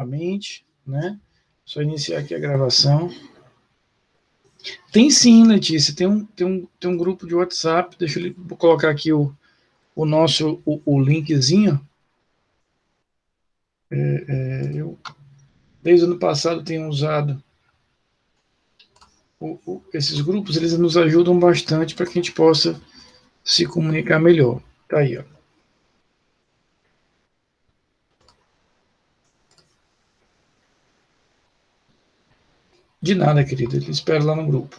novamente, né? Só iniciar aqui a gravação. Tem sim, Letícia, tem um grupo de WhatsApp, deixa eu colocar aqui o nosso o linkzinho. Eu, desde o ano passado, tenho usado esses grupos, eles nos ajudam bastante para que a gente possa se comunicar melhor. Tá aí, ó. De nada, querido, eu espero lá no grupo.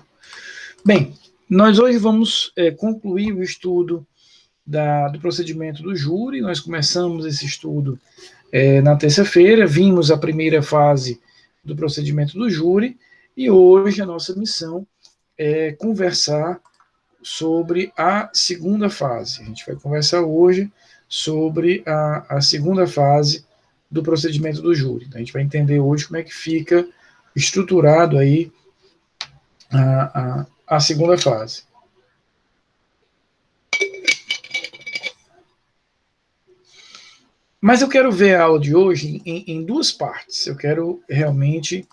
Bem, nós hoje vamos concluir o estudo do procedimento do júri. Nós começamos esse estudo na terça-feira, vimos a primeira fase do procedimento do júri, e hoje a nossa missão é conversar sobre a segunda fase. A gente vai conversar hoje sobre a segunda fase do procedimento do júri. Então, a gente vai entender hoje como é que fica estruturado aí a segunda fase. Mas eu quero ver a aula de hoje em duas partes. Eu quero realmente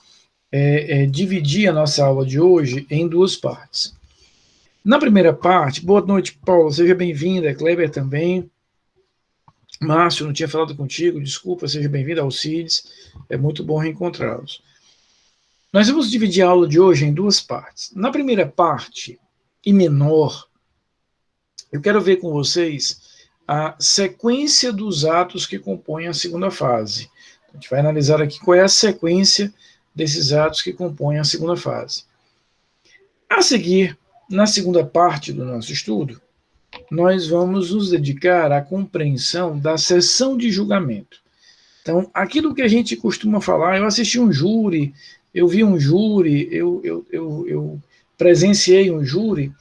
dividir a nossa aula de hoje em duas partes. Na primeira parte, boa noite, Paulo, seja bem-vinda, Kleber também. Márcio, não tinha falado contigo, desculpa, seja bem-vindo, Alcides, é muito bom reencontrá-los. Nós vamos dividir a aula de hoje em duas partes. Na primeira parte, e menor, eu quero ver com vocês a sequência dos atos que compõem a segunda fase. A gente vai analisar aqui qual é a sequência desses atos que compõem a segunda fase. A seguir, na segunda parte do nosso estudo, nós vamos nos dedicar à compreensão da sessão de julgamento. Então, aquilo que a gente costuma falar, eu assisti um júri, eu vi um júri, eu presenciei um júri.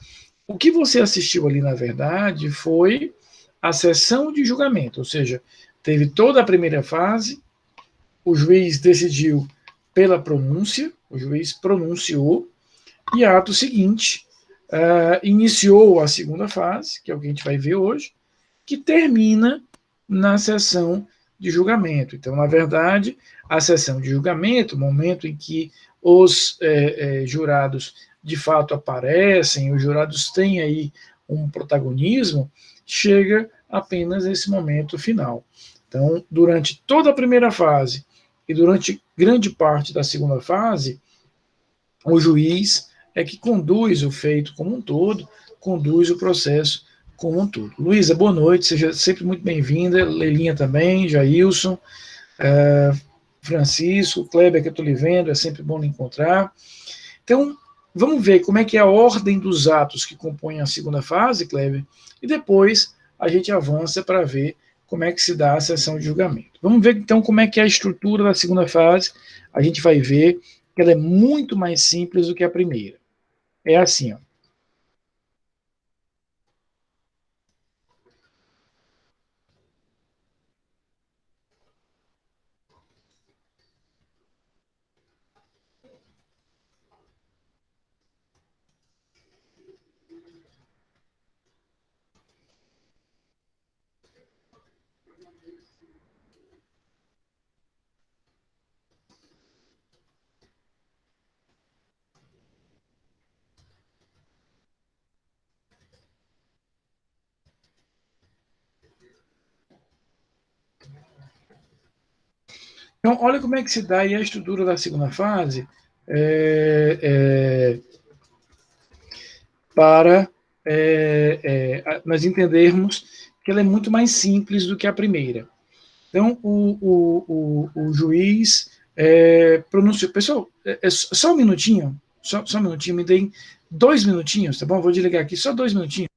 O que você assistiu ali, na verdade, foi a sessão de julgamento, ou seja, teve toda a primeira fase, o juiz decidiu pela pronúncia, o juiz pronunciou, e ato seguinte, iniciou a segunda fase, que é o que a gente vai ver hoje, que termina na sessão de julgamento. Então, na verdade, a sessão de julgamento, o momento em que os jurados de fato aparecem, os jurados têm aí um protagonismo, chega apenas nesse momento final. Então, durante toda a primeira fase e durante grande parte da segunda fase, o juiz é que conduz o feito como um todo, conduz o processo como um todo. Luísa, boa noite, seja sempre muito bem-vinda. Leilinha também, Jailson, Francisco, Kleber, que eu estou lhe vendo, é sempre bom lhe encontrar. Então, vamos ver como é que é a ordem dos atos que compõem a segunda fase, Kleber, e depois a gente avança para ver como é que se dá a sessão de julgamento. Vamos ver, então, como é que é a estrutura da segunda fase. A gente vai ver que ela é muito mais simples do que a primeira. É assim, ó. Então, olha como é que se dá aí a estrutura da segunda fase para nós entendermos que ela é muito mais simples do que a primeira. Então, o juiz pronunciou. Pessoal, só um minutinho, só um minutinho, me deem 2 minutinhos, tá bom? Vou desligar aqui, só 2 minutinhos.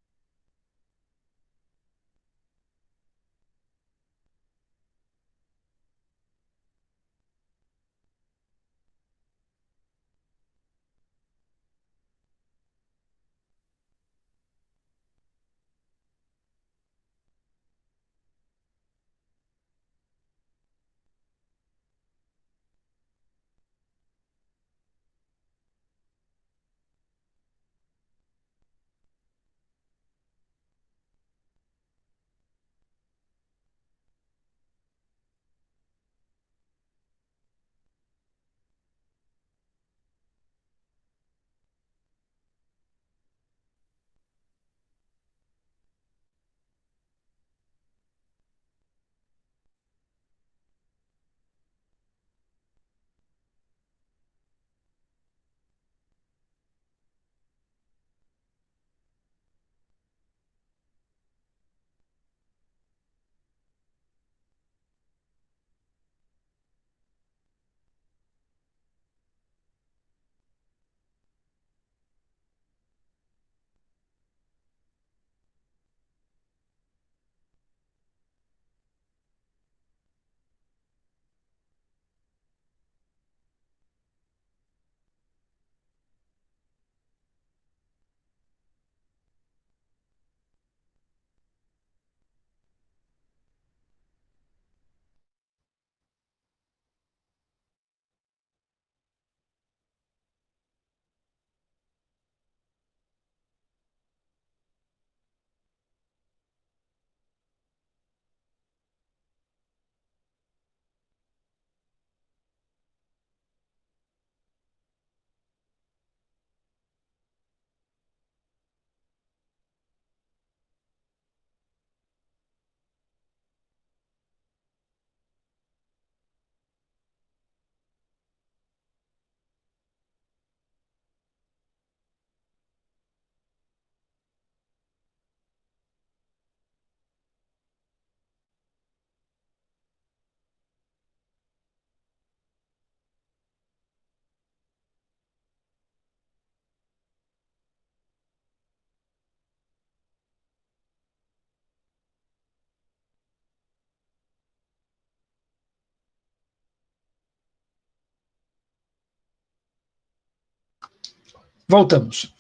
Voltamos.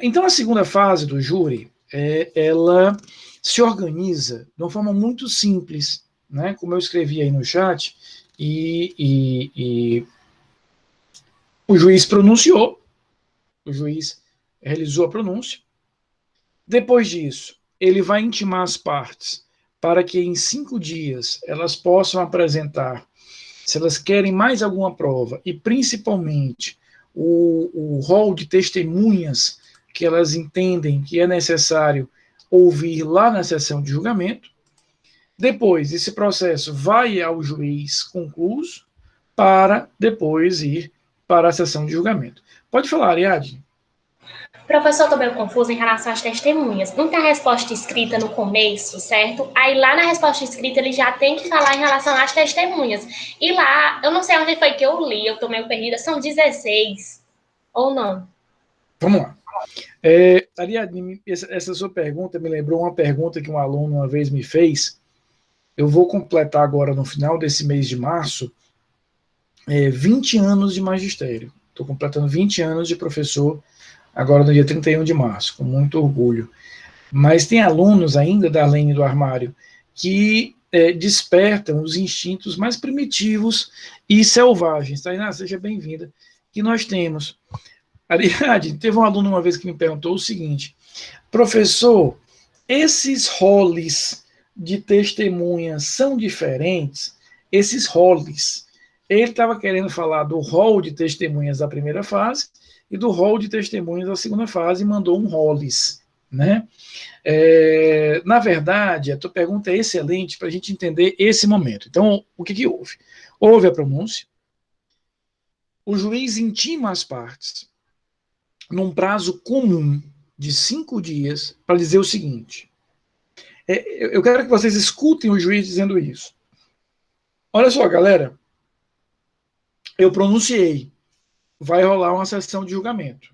Então, a segunda fase do júri, ela se organiza de uma forma muito simples, né? Como eu escrevi aí no chat, e o juiz pronunciou, o juiz realizou a pronúncia. Depois disso, ele vai intimar as partes para que em 5 dias elas possam apresentar, se elas querem mais alguma prova, e principalmente o rol de testemunhas que elas entendem que é necessário ouvir lá na sessão de julgamento. Depois, esse processo vai ao juiz concluso para depois ir para a sessão de julgamento. Pode falar, Ariadne. Professor, estou meio confusa em relação às testemunhas. Não tem a resposta escrita no começo, certo? Aí lá na resposta escrita ele já tem que falar em relação às testemunhas. E lá, eu não sei onde foi que eu li, eu estou meio perdida, são 16 ou não? Vamos lá. Ariadne, essa sua pergunta me lembrou uma pergunta que um aluno uma vez me fez. Eu vou completar agora, no final desse mês de março, 20 anos de magistério. Estou completando 20 anos de professor agora no dia 31 de março, com muito orgulho. Mas tem alunos ainda, Darlene do Armário, que despertam os instintos mais primitivos e selvagens. Tainá, seja bem-vinda, que nós temos. Ariadne, teve um aluno uma vez que me perguntou o seguinte: professor, esses roles de testemunhas são diferentes? Esses roles. Ele estava querendo falar do rol de testemunhas da primeira fase e do rol de testemunhas da segunda fase e mandou um roles, né? Na verdade, a tua pergunta é excelente para a gente entender esse momento. Então, o que houve? Houve a pronúncia, o juiz intima as partes num prazo comum de 5 dias para dizer o seguinte. Eu quero que vocês escutem o juiz dizendo isso. Olha só, galera, eu pronunciei, vai rolar uma sessão de julgamento.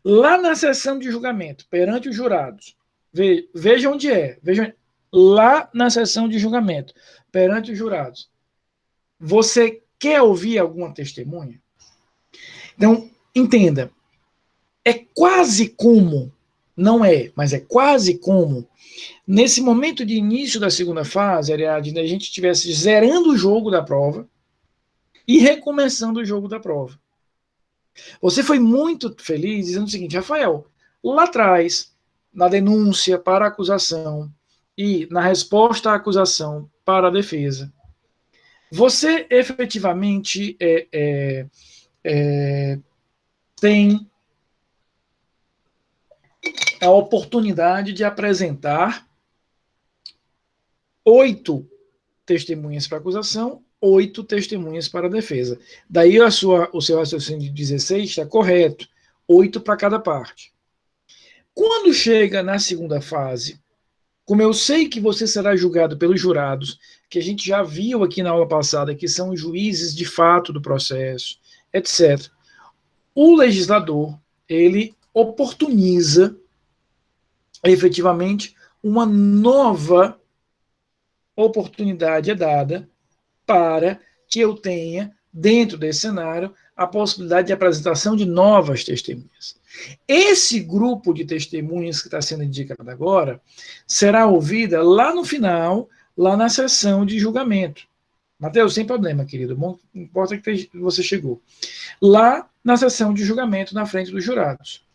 Lá na sessão de julgamento, perante os jurados, vejam onde vejam, lá na sessão de julgamento, perante os jurados, você quer ouvir alguma testemunha? Então, entenda, é quase como, não é, mas é quase como, nesse momento de início da segunda fase, Ariadne, a gente estivesse zerando o jogo da prova e recomeçando o jogo da prova. Você foi muito feliz dizendo o seguinte, Rafael, lá atrás, na denúncia para a acusação e na resposta à acusação para a defesa, você efetivamente tem a oportunidade de apresentar 8 testemunhas para a acusação, 8 testemunhas para a defesa. Daí o seu raciocínio de 16 está correto, 8 para cada parte. Quando chega na segunda fase, como eu sei que você será julgado pelos jurados, que a gente já viu aqui na aula passada, que são os juízes de fato do processo, etc., o legislador, ele oportuniza efetivamente uma nova oportunidade dada para que eu tenha, dentro desse cenário, a possibilidade de apresentação de novas testemunhas. Esse grupo de testemunhas que está sendo indicado agora será ouvida lá no final, lá na sessão de julgamento. Mateus, sem problema, querido, não importa que você chegou. Lá na sessão de julgamento, na frente dos jurados.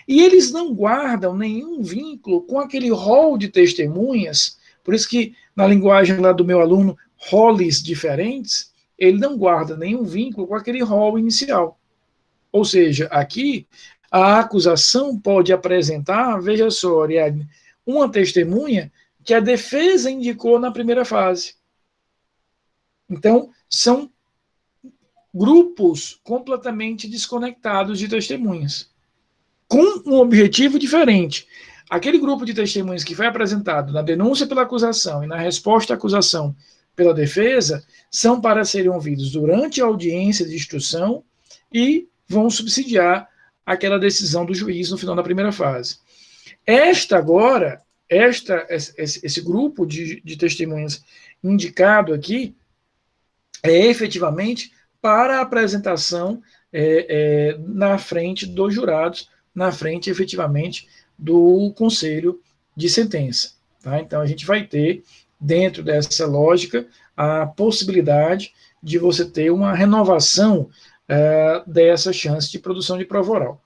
E eles não guardam nenhum vínculo com aquele rol de testemunhas, por isso que na linguagem lá do meu aluno, roles diferentes, ele não guarda nenhum vínculo com aquele rol inicial. Ou seja, aqui a acusação pode apresentar, veja só, Ariadne, uma testemunha que a defesa indicou na primeira fase. Então, são grupos completamente desconectados de testemunhas, com um objetivo diferente. Aquele grupo de testemunhas que foi apresentado na denúncia pela acusação e na resposta à acusação pela defesa são para serem ouvidos durante a audiência de instrução e vão subsidiar aquela decisão do juiz no final da primeira fase. Esse grupo de testemunhas indicado aqui é efetivamente para a apresentação na frente dos jurados, na frente, efetivamente, do conselho de sentença. Tá? Então, a gente vai ter, dentro dessa lógica, a possibilidade de você ter uma renovação dessa chance de produção de prova oral.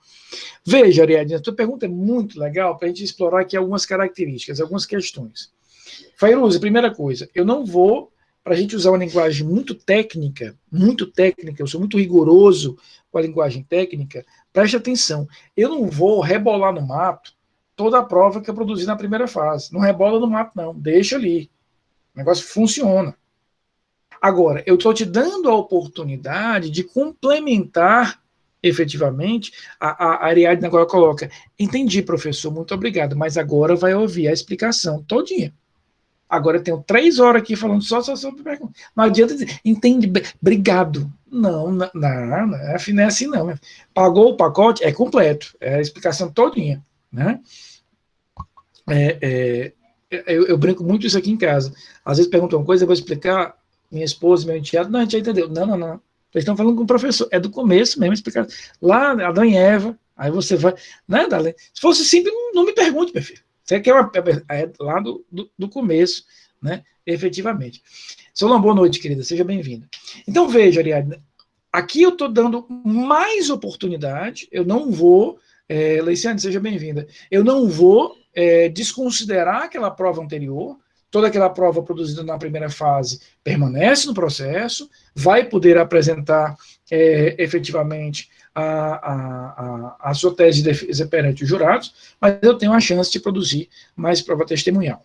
Veja, Ariadne, a tua pergunta é muito legal para a gente explorar aqui algumas características, algumas questões. Fairuza, primeira coisa, eu não vou, para a gente usar uma linguagem muito técnica, eu sou muito rigoroso com a linguagem técnica, preste atenção, eu não vou rebolar no mato toda a prova que eu produzi na primeira fase. Não rebola no mato, não, deixa ali. O negócio funciona. Agora, eu estou te dando a oportunidade de complementar efetivamente. A Ariadne agora coloca: entendi, professor, muito obrigado, mas agora vai ouvir a explicação todinha. Agora eu tenho 3 horas aqui falando só sobre pergunta. Não adianta dizer, entende, obrigado. Não é assim não. Pagou o pacote, é completo, é a explicação todinha. Né? Eu brinco muito isso aqui em casa. Às vezes perguntam uma coisa, eu vou explicar, minha esposa, meu enteado, não, a gente já entendeu. Não. Eles estão falando com o professor, é do começo mesmo, explicar. Lá, Adão e Eva, aí você vai. Né, Darlene? Se fosse simples, não me pergunte, meu filho. Você quer lá do começo, né? Efetivamente. Solon, boa noite, querida, seja bem-vinda. Então, veja, Ariadne, aqui eu estou dando mais oportunidade, eu não vou. Leiciane, seja bem-vinda. Eu não vou desconsiderar aquela prova anterior. Toda aquela prova produzida na primeira fase permanece no processo, vai poder apresentar efetivamente a sua tese de defesa perante os jurados, mas eu tenho a chance de produzir mais prova testemunhal.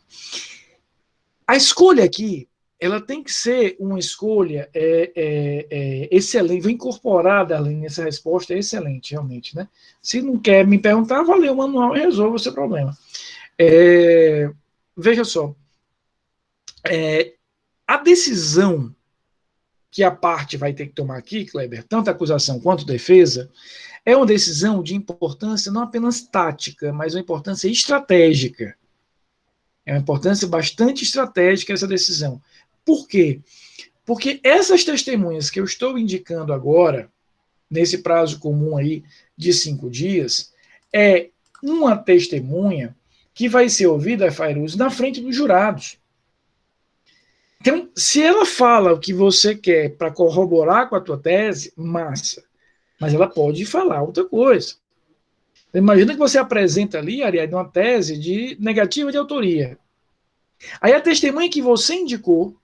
A escolha aqui, ela tem que ser uma escolha excelente, vou incorporar, Darlene, essa resposta é excelente, realmente, né? Se não quer me perguntar, vou ler o manual e resolvo o seu problema. Veja só, a decisão que a parte vai ter que tomar aqui, Kleber, tanto a acusação quanto a defesa, é uma decisão de importância não apenas tática, mas uma importância estratégica. É uma importância bastante estratégica essa decisão. Por quê? Porque essas testemunhas que eu estou indicando agora, nesse prazo comum aí de 5 dias, é uma testemunha que vai ser ouvida, Fairuz, na frente dos jurados. Então, se ela fala o que você quer para corroborar com a tua tese, massa. Mas ela pode falar outra coisa. Imagina que você apresenta ali, Ariadne, uma tese de negativa de autoria. Aí a testemunha que você indicou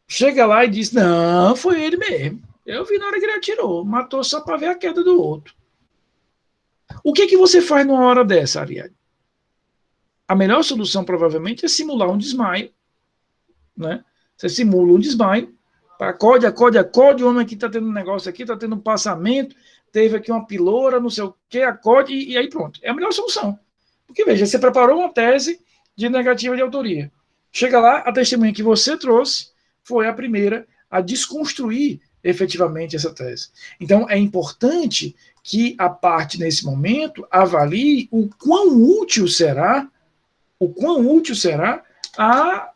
chega lá e diz: não, foi ele mesmo. Eu vi na hora que ele atirou, matou só para ver a queda do outro. O que você faz numa hora dessa, Ariadne? A melhor solução, provavelmente, é simular um desmaio. Né? Você simula um desmaio, acorde, o homem aqui está tendo um negócio aqui, está tendo um passamento, teve aqui uma piloura, não sei o que, acorde, e aí pronto. É a melhor solução. Porque, veja, você preparou uma tese de negativa de autoria. Chega lá, a testemunha que você trouxe foi a primeira a desconstruir efetivamente essa tese. Então, é importante que a parte, nesse momento, avalie o quão útil será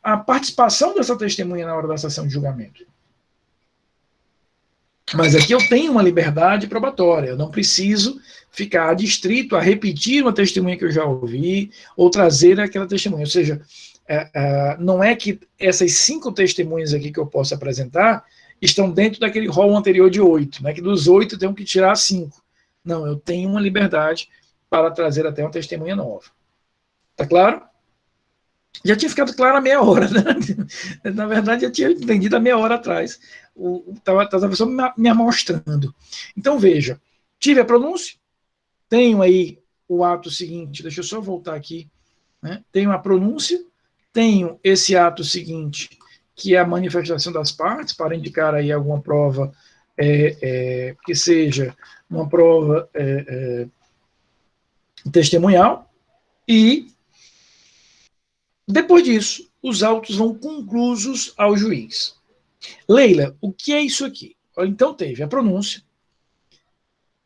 a participação dessa testemunha na hora da sessão de julgamento. Mas aqui eu tenho uma liberdade probatória, eu não preciso ficar adstrito a repetir uma testemunha que eu já ouvi, ou trazer aquela testemunha. Ou seja, não é que essas 5 testemunhas aqui que eu posso apresentar estão dentro daquele rol anterior de 8, né, que dos 8 eu tenho que tirar 5. Não, eu tenho uma liberdade para trazer até uma testemunha nova. Tá claro? Já tinha ficado claro há meia hora, né? Na verdade, já tinha entendido há meia hora atrás. Estava só me amostrando. Então, veja, tive a pronúncia, tenho aí o ato seguinte, deixa eu só voltar aqui, né? Tenho a pronúncia, tenho esse ato seguinte, que é a manifestação das partes, para indicar aí alguma prova que seja uma prova testemunhal, e depois disso, os autos vão conclusos ao juiz. Leila, o que é isso aqui? Então teve a pronúncia,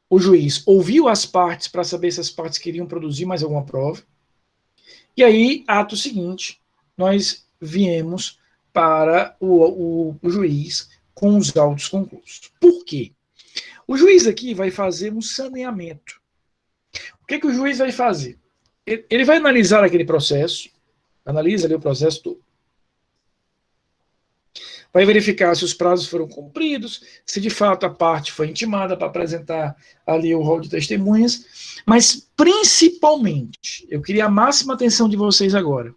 o juiz ouviu as partes para saber se as partes queriam produzir mais alguma prova, e aí, ato seguinte, nós viemos para o juiz com os autos conclusos. Por quê? O juiz aqui vai fazer um saneamento. O que o juiz vai fazer? Ele vai analisar aquele processo, analisa ali o processo todo. Vai verificar se os prazos foram cumpridos, se de fato a parte foi intimada para apresentar ali o rol de testemunhas, mas principalmente, eu queria a máxima atenção de vocês agora.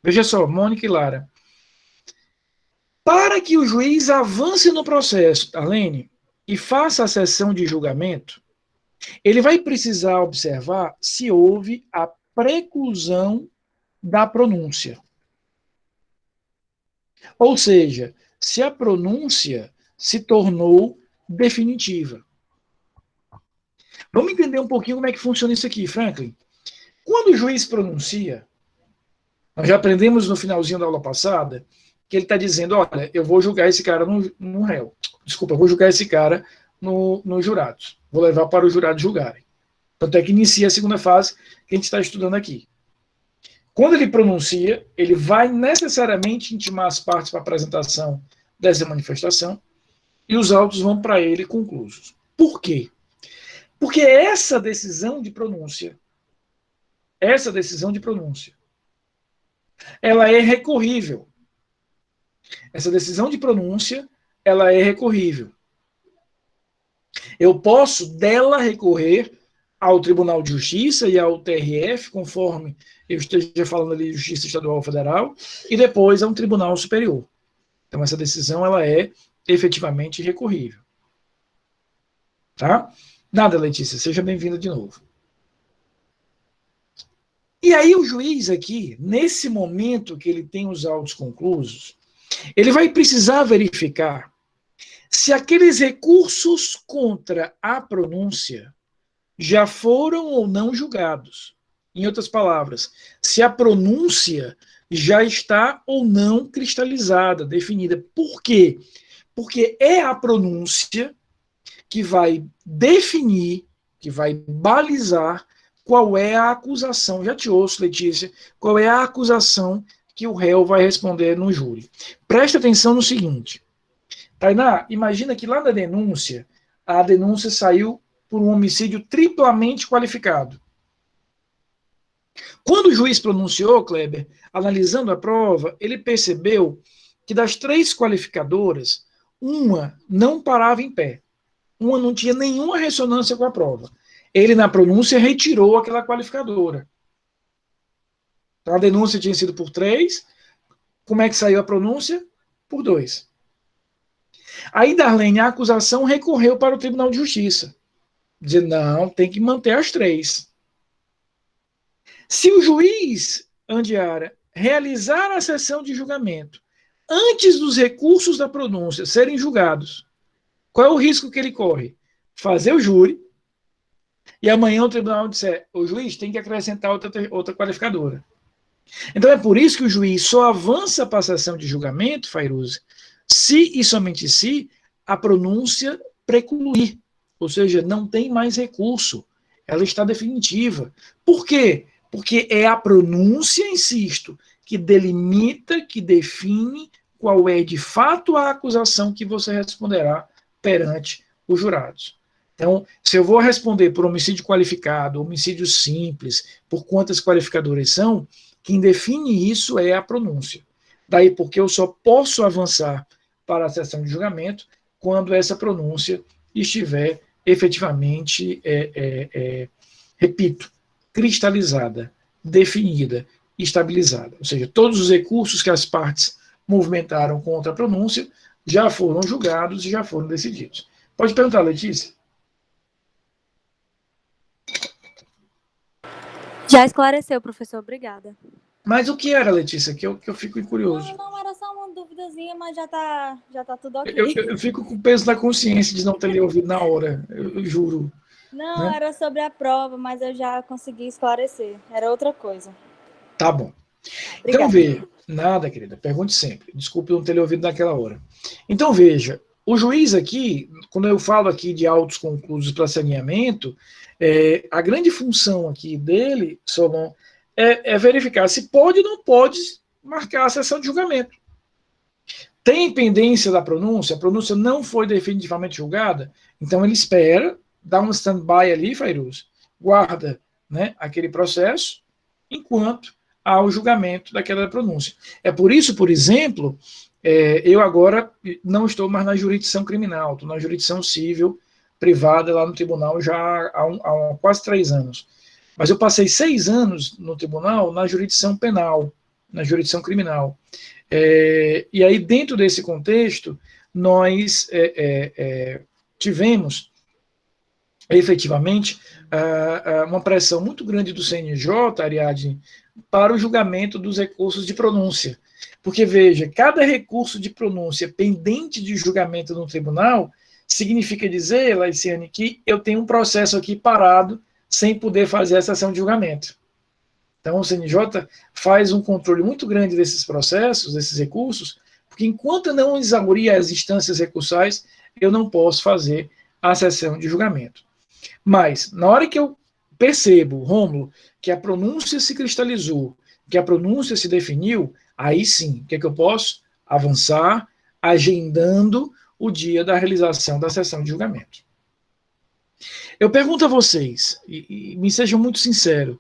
Veja só, Mônica e Lara. Para que o juiz avance no processo, Arlene, e faça a sessão de julgamento, ele vai precisar observar se houve a preclusão da pronúncia. Ou seja, se a pronúncia se tornou definitiva. Vamos entender um pouquinho como é que funciona isso aqui, Franklin. Quando o juiz pronuncia, nós já aprendemos no finalzinho da aula passada, que ele está dizendo, olha, eu vou julgar esse cara no réu. Desculpa, eu vou julgar esse cara no jurados. Vou levar para os jurados julgarem. Tanto é que inicia a segunda fase que a gente está estudando aqui. Quando ele pronuncia, ele vai necessariamente intimar as partes para a apresentação dessa manifestação e os autos vão para ele conclusos. Por quê? Porque essa decisão de pronúncia, ela é recorrível. Essa decisão de pronúncia, ela é recorrível. Eu posso dela recorrer ao Tribunal de Justiça e ao TRF, conforme eu esteja falando ali de Justiça Estadual ou Federal, e depois a um Tribunal Superior. Então, essa decisão, ela é efetivamente recorrível. Tá? Nada, Letícia, seja bem-vinda de novo. E aí o juiz aqui, nesse momento que ele tem os autos conclusos, ele vai precisar verificar se aqueles recursos contra a pronúncia já foram ou não julgados. Em outras palavras, se a pronúncia já está ou não cristalizada, definida. Por quê? Porque é a pronúncia que vai definir, que vai balizar qual é a acusação. Já te ouço, Letícia. Qual é a acusação que o réu vai responder no júri? Preste atenção no seguinte. Tainá, imagina que lá na denúncia, a denúncia saiu por um homicídio triplamente qualificado. Quando o juiz pronunciou, Kleber, analisando a prova, ele percebeu que das 3 qualificadoras, uma não parava em pé. Uma não tinha nenhuma ressonância com a prova. Ele, na pronúncia, retirou aquela qualificadora. Então, a denúncia tinha sido por 3. Como é que saiu a pronúncia? Por 2. Aí, Darlene, a acusação recorreu para o Tribunal de Justiça. Dizendo, não, tem que manter as 3. Se o juiz, Andiara, realizar a sessão de julgamento antes dos recursos da pronúncia serem julgados, qual é o risco que ele corre? Fazer o júri e amanhã o tribunal disser, o juiz tem que acrescentar outra qualificadora. Então é por isso que o juiz só avança para a sessão de julgamento, Fairuze, se e somente se a pronúncia precluir, ou seja, não tem mais recurso, ela está definitiva. Por quê? Porque é a pronúncia, insisto, que delimita, que define qual é de fato a acusação que você responderá perante os jurados. Então, se eu vou responder por homicídio qualificado, homicídio simples, por quantas qualificadoras são, quem define isso é a pronúncia. Daí porque eu só posso avançar para a sessão de julgamento quando essa pronúncia estiver efetivamente, repito, cristalizada, definida, estabilizada. Ou seja, todos os recursos que as partes movimentaram contra a pronúncia já foram julgados e já foram decididos. Pode perguntar, Letícia? Já esclareceu, professor. Obrigada. Mas o que era, Letícia? Que eu fico curioso. Não, era só uma duvidazinha, mas já tá tudo ok. Eu fico com o peso da consciência de não ter lhe ouvido na hora, eu juro. Não, né? Era sobre a prova, mas eu já consegui esclarecer. Era outra coisa. Tá bom. Obrigada. Então, veja. Nada, querida, pergunte sempre. Desculpe não ter lhe ouvido naquela hora. Então, veja, o juiz aqui, quando eu falo aqui de autos conclusos para saneamento, a grande função aqui dele, Solon, é verificar se pode ou não pode marcar a sessão de julgamento. Tem pendência da pronúncia, a pronúncia não foi definitivamente julgada, então ele espera, dá um stand-by ali, Fairuz, guarda, né, aquele processo, enquanto há o julgamento daquela pronúncia. É por isso, por exemplo, eu agora não estou mais na jurisdição criminal, estou na jurisdição civil privada lá no tribunal já há quase 3 anos. Mas eu passei 6 anos no tribunal na jurisdição penal, na jurisdição criminal. E aí, dentro desse contexto, nós tivemos, efetivamente, uma pressão muito grande do CNJ, Ariadne, para o julgamento dos recursos de pronúncia. Porque, veja, cada recurso de pronúncia pendente de julgamento no tribunal significa dizer, Laiciane, que eu tenho um processo aqui parado sem poder fazer essa ação de julgamento. Então, o CNJ faz um controle muito grande desses processos, desses recursos, porque enquanto eu não exaurir as instâncias recursais, eu não posso fazer a sessão de julgamento. Mas, na hora que eu percebo, Rômulo, que a pronúncia se cristalizou, que a pronúncia se definiu, aí sim, o que é que eu posso? Avançar, agendando o dia da realização da sessão de julgamento. Eu pergunto a vocês, e me sejam muito sinceros,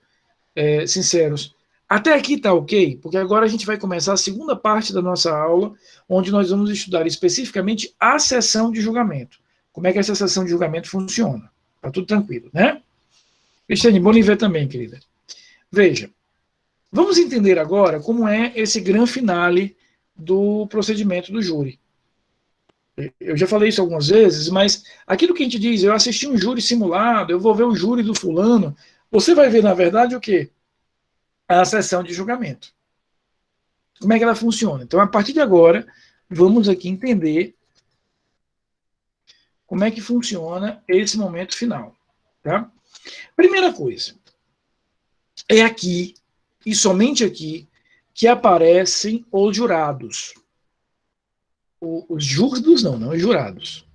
até aqui está ok? Porque agora a gente vai começar a segunda parte da nossa aula, onde nós vamos estudar especificamente a sessão de julgamento. Como é que essa sessão de julgamento funciona? Está tudo tranquilo, né? Cristiane, bom lhe ver também, querida. Veja, vamos entender agora como é esse grande finale do procedimento do júri. Eu já falei isso algumas vezes, mas aquilo que a gente diz, eu assisti um júri simulado, eu vou ver o júri do fulano, você vai ver, na verdade, o quê? A sessão de julgamento. Como é que ela funciona? Então, a partir de agora, vamos aqui entender como é que funciona esse momento final. Tá? Primeira coisa, é aqui, e somente aqui, que aparecem os jurados. Os júridos não os jurados.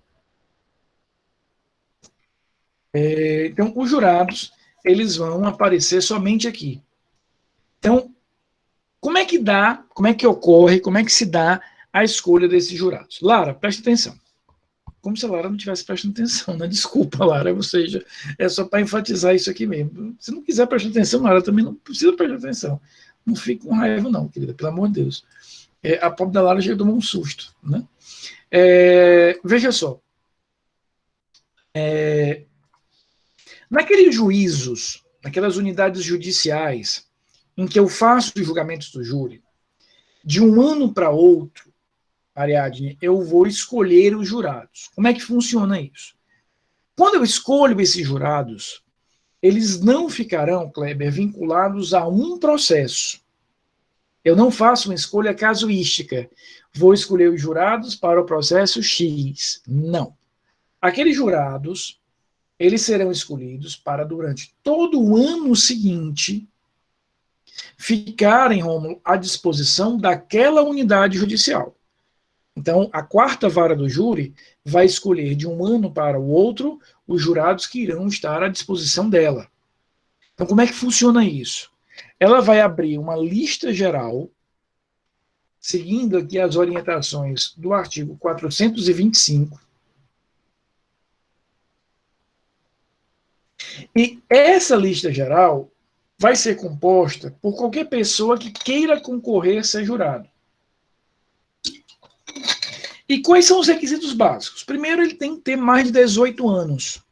Então, os jurados, eles vão aparecer somente aqui. Então, como é que ocorre, como é que se dá a escolha desses jurados? Lara, preste atenção. Como se a Lara não estivesse prestando atenção, né? Desculpa, Lara, ou seja, é só para enfatizar isso aqui mesmo. Se não quiser prestar atenção, Lara também não precisa prestar atenção. Não fique com raiva, não, querida, pelo amor de Deus. A pobre da Lara já tomou um susto, né? Veja só. Naqueles juízos, naquelas unidades judiciais, em que eu faço os julgamentos do júri, de um ano para outro, Ariadne, eu vou escolher os jurados. Como é que funciona isso? Quando eu escolho esses jurados, eles não ficarão, Kleber, vinculados a um processo. Eu não faço uma escolha casuística. Vou escolher os jurados para o processo X. Não. Aqueles jurados, eles serão escolhidos para, durante todo o ano seguinte, ficarem, Rômulo, à disposição daquela unidade judicial. Então, a quarta vara do júri vai escolher de um ano para o outro os jurados que irão estar à disposição dela. Então, como é que funciona isso? Ela vai abrir uma lista geral, seguindo aqui as orientações do artigo 425. E essa lista geral vai ser composta por qualquer pessoa que queira concorrer a ser jurado. E quais são os requisitos básicos? Primeiro, ele tem que ter mais de 18 anos.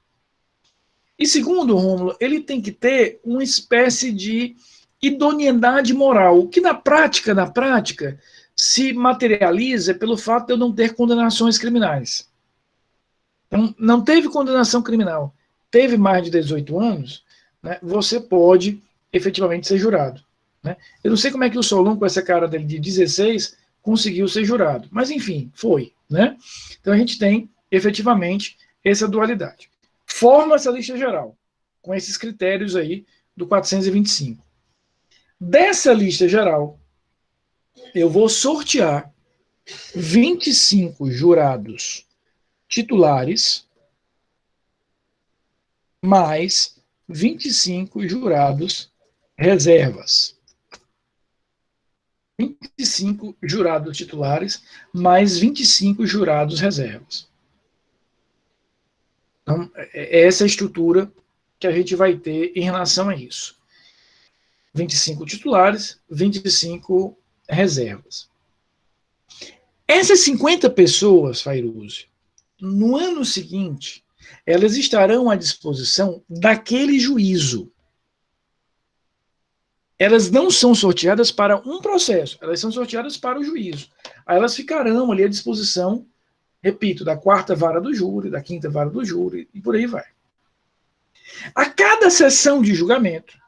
E segundo, Rômulo, ele tem que ter uma espécie de idoneidade moral, que na prática, se materializa pelo fato de eu não ter condenações criminais. Então, não teve condenação criminal, teve mais de 18 anos, né, você pode efetivamente ser jurado. Né? Eu não sei como é que o Solon, com essa cara dele de 16, conseguiu ser jurado. Mas, enfim, foi. Né? Então, a gente tem, efetivamente, essa dualidade. Forma essa lista geral, com esses critérios aí do 425. Dessa lista geral, eu vou sortear 25 jurados titulares, mais 25 jurados reservas. 25 jurados titulares, mais 25 jurados reservas. Então, é essa a estrutura que a gente vai ter em relação a isso. 25 titulares, 25 reservas. Essas 50 pessoas, Fairuz, no ano seguinte, elas estarão à disposição daquele juízo. Elas não são sorteadas para um processo, elas são sorteadas para o juízo. Aí elas ficarão ali à disposição, repito, da quarta vara do júri, da quinta vara do júri, e por aí vai. A cada sessão de julgamento,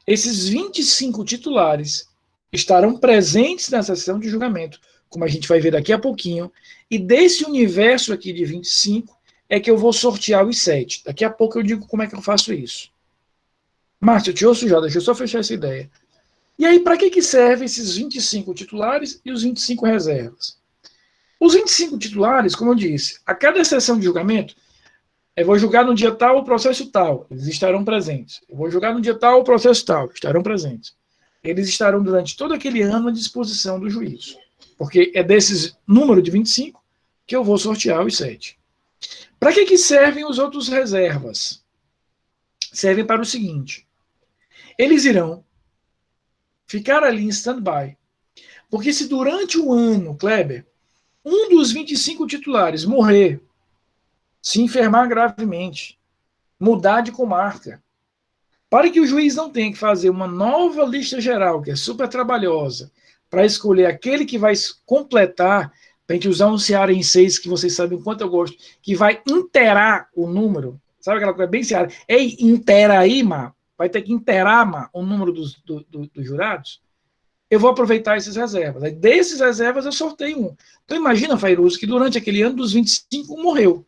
esses 25 titulares estarão presentes na sessão de julgamento, como a gente vai ver daqui a pouquinho, e desse universo aqui de 25 é que eu vou sortear os 7. Daqui a pouco eu digo como é que eu faço isso. Márcio, eu te ouço já, deixa eu só fechar essa ideia. E aí, para que servem esses 25 titulares e os 25 reservas? Os 25 titulares, como eu disse, a cada sessão de julgamento, eu vou julgar no dia tal o processo tal, eles estarão presentes. Eu vou julgar no dia tal o processo tal, estarão presentes. Eles estarão durante todo aquele ano à disposição do juízo. Porque é desses número de 25 que eu vou sortear os 7. Para que servem os outros reservas? Servem para o seguinte: eles irão ficar ali em stand-by. Porque se durante o ano, Kleber, um dos 25 titulares morrer, se enfermar gravemente, mudar de comarca, para que o juiz não tenha que fazer uma nova lista geral, que é super trabalhosa, para escolher aquele que vai completar, para a gente usar um Seara em 6, que vocês sabem o quanto eu gosto, que vai inteirar o número, sabe aquela coisa bem Seara? Ei, inteira aí, Má, vai ter que inteirar, Má, o número dos jurados. Eu vou aproveitar essas reservas. Aí, desses reservas, eu sorteio um. Então, imagina, Fairuzo, que durante aquele ano dos 25, um morreu.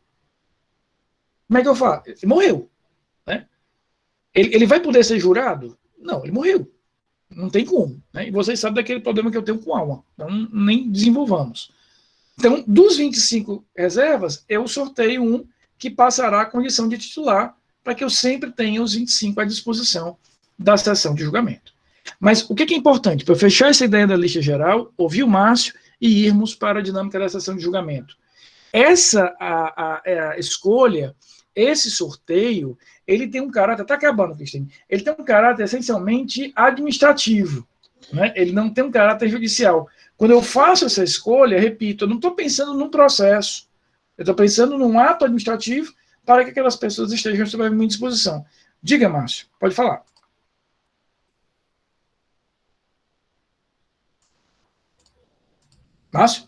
Como é que eu faço? Ele morreu. Né? Ele vai poder ser jurado? Não, ele morreu. Não tem como. Né? E vocês sabem daquele problema que eu tenho com alma. Então, nem desenvolvamos. Então, dos 25 reservas, eu sorteio um que passará a condição de titular para que eu sempre tenha os 25 à disposição da sessão de julgamento. Mas o que é importante? Para fechar essa ideia da lista geral, ouvir o Márcio e irmos para a dinâmica da sessão de julgamento. Essa a escolha, esse sorteio, ele tem um caráter, está acabando, Cristiane, ele tem um caráter essencialmente administrativo, né? Ele não tem um caráter judicial. Quando eu faço essa escolha, repito, eu não estou pensando num processo, eu estou pensando num ato administrativo para que aquelas pessoas estejam sob a minha disposição. Diga, Márcio, pode falar. Márcio?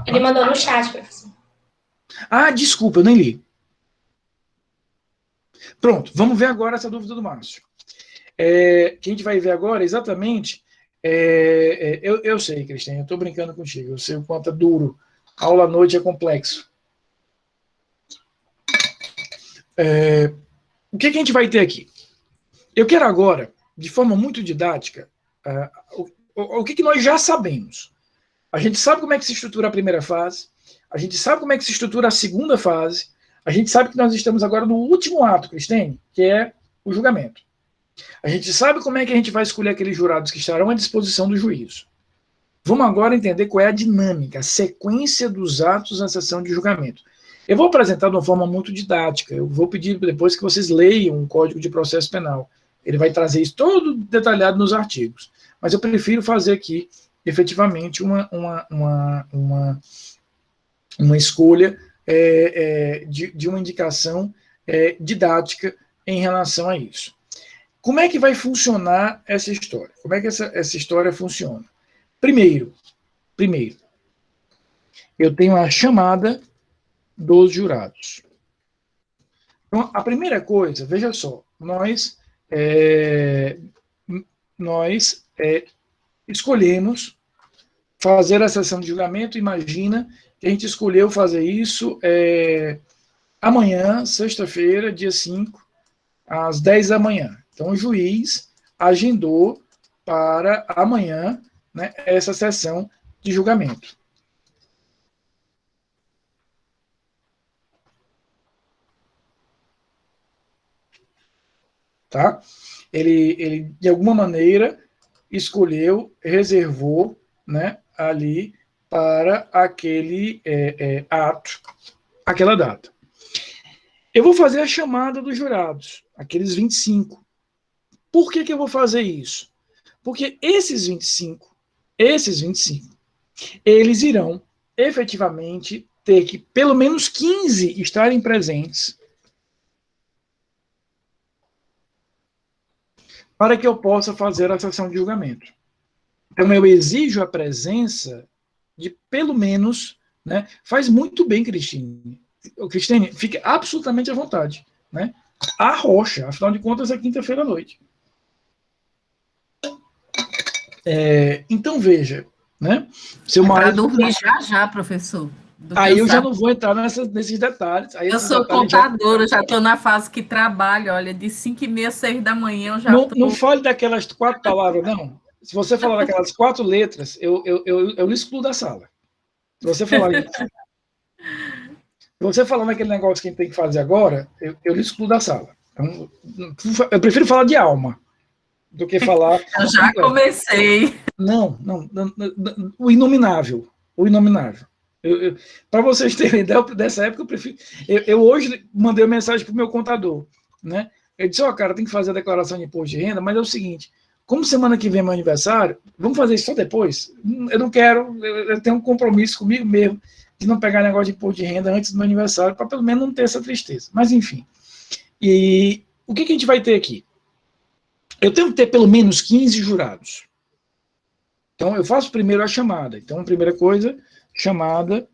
Ele mandou no chat, professor. Ah, desculpa, eu nem li. Pronto, vamos ver agora essa dúvida do Márcio. Que a gente vai ver agora exatamente. Eu sei, Cristiane, eu estou brincando contigo, eu sei o quanto é duro. Aula à noite é complexo. O que a gente vai ter aqui? Eu quero agora, de forma muito didática, o que nós já sabemos. A gente sabe como é que se estrutura a primeira fase, a gente sabe como é que se estrutura a segunda fase, a gente sabe que nós estamos agora no último ato, Cristiane, que é o julgamento. A gente sabe como é que a gente vai escolher aqueles jurados que estarão à disposição do juízo. Vamos agora entender qual é a dinâmica, a sequência dos atos na sessão de julgamento. Eu vou apresentar de uma forma muito didática, eu vou pedir depois que vocês leiam o Código de Processo Penal. Ele vai trazer isso todo detalhado nos artigos. Mas eu prefiro fazer aqui efetivamente uma escolha de uma indicação didática em relação a isso. Como é que vai funcionar essa história? Como é que essa história funciona? Primeiro, eu tenho a chamada dos jurados. Então, a primeira coisa, veja só, nós escolhemos fazer a sessão de julgamento. Imagina que a gente escolheu fazer isso amanhã, sexta-feira, dia 5, às 10 da manhã. Então, o juiz agendou para amanhã, né, essa sessão de julgamento. Tá? ele de alguma maneira, escolheu, reservou, né, ali para aquele ato, aquela data. Eu vou fazer a chamada dos jurados, aqueles 25. Por que eu vou fazer isso? Porque esses 25, eles irão efetivamente ter que, pelo menos 15, estarem presentes para que eu possa fazer a sessão de julgamento. Então, eu exijo a presença de, pelo menos, né, faz muito bem, Cristine. Cristine, fique absolutamente à vontade, né? A rocha, afinal de contas, é quinta-feira à noite. Então, veja, né? Seu marido... Para dormir já, professor. Aí eu já não vou entrar nesses detalhes. Aí eu sou contadora, já estou na fase que trabalho, olha, de 5h30 às 6 da manhã eu já estou... Não fale daquelas 4 palavras, não. Se você falar daquelas 4 letras, eu lhe excluo da sala. Se você falar naquele negócio que a gente tem que fazer agora, eu lhe excluo da sala. Então, eu prefiro falar de alma do que falar... Eu já comecei. Não, o inominável. Para vocês terem ideia dessa época, eu prefiro... Eu hoje mandei uma mensagem para o meu contador, né? Eu disse, cara, tem que fazer a declaração de imposto de renda, mas é o seguinte, como semana que vem é meu aniversário, vamos fazer isso só depois? Eu não quero, eu tenho um compromisso comigo mesmo de não pegar negócio de imposto de renda antes do meu aniversário, para pelo menos não ter essa tristeza. Mas, enfim. E o que a gente vai ter aqui? Eu tenho que ter pelo menos 15 jurados. Então, eu faço primeiro a chamada. Então, a primeira coisa, chamada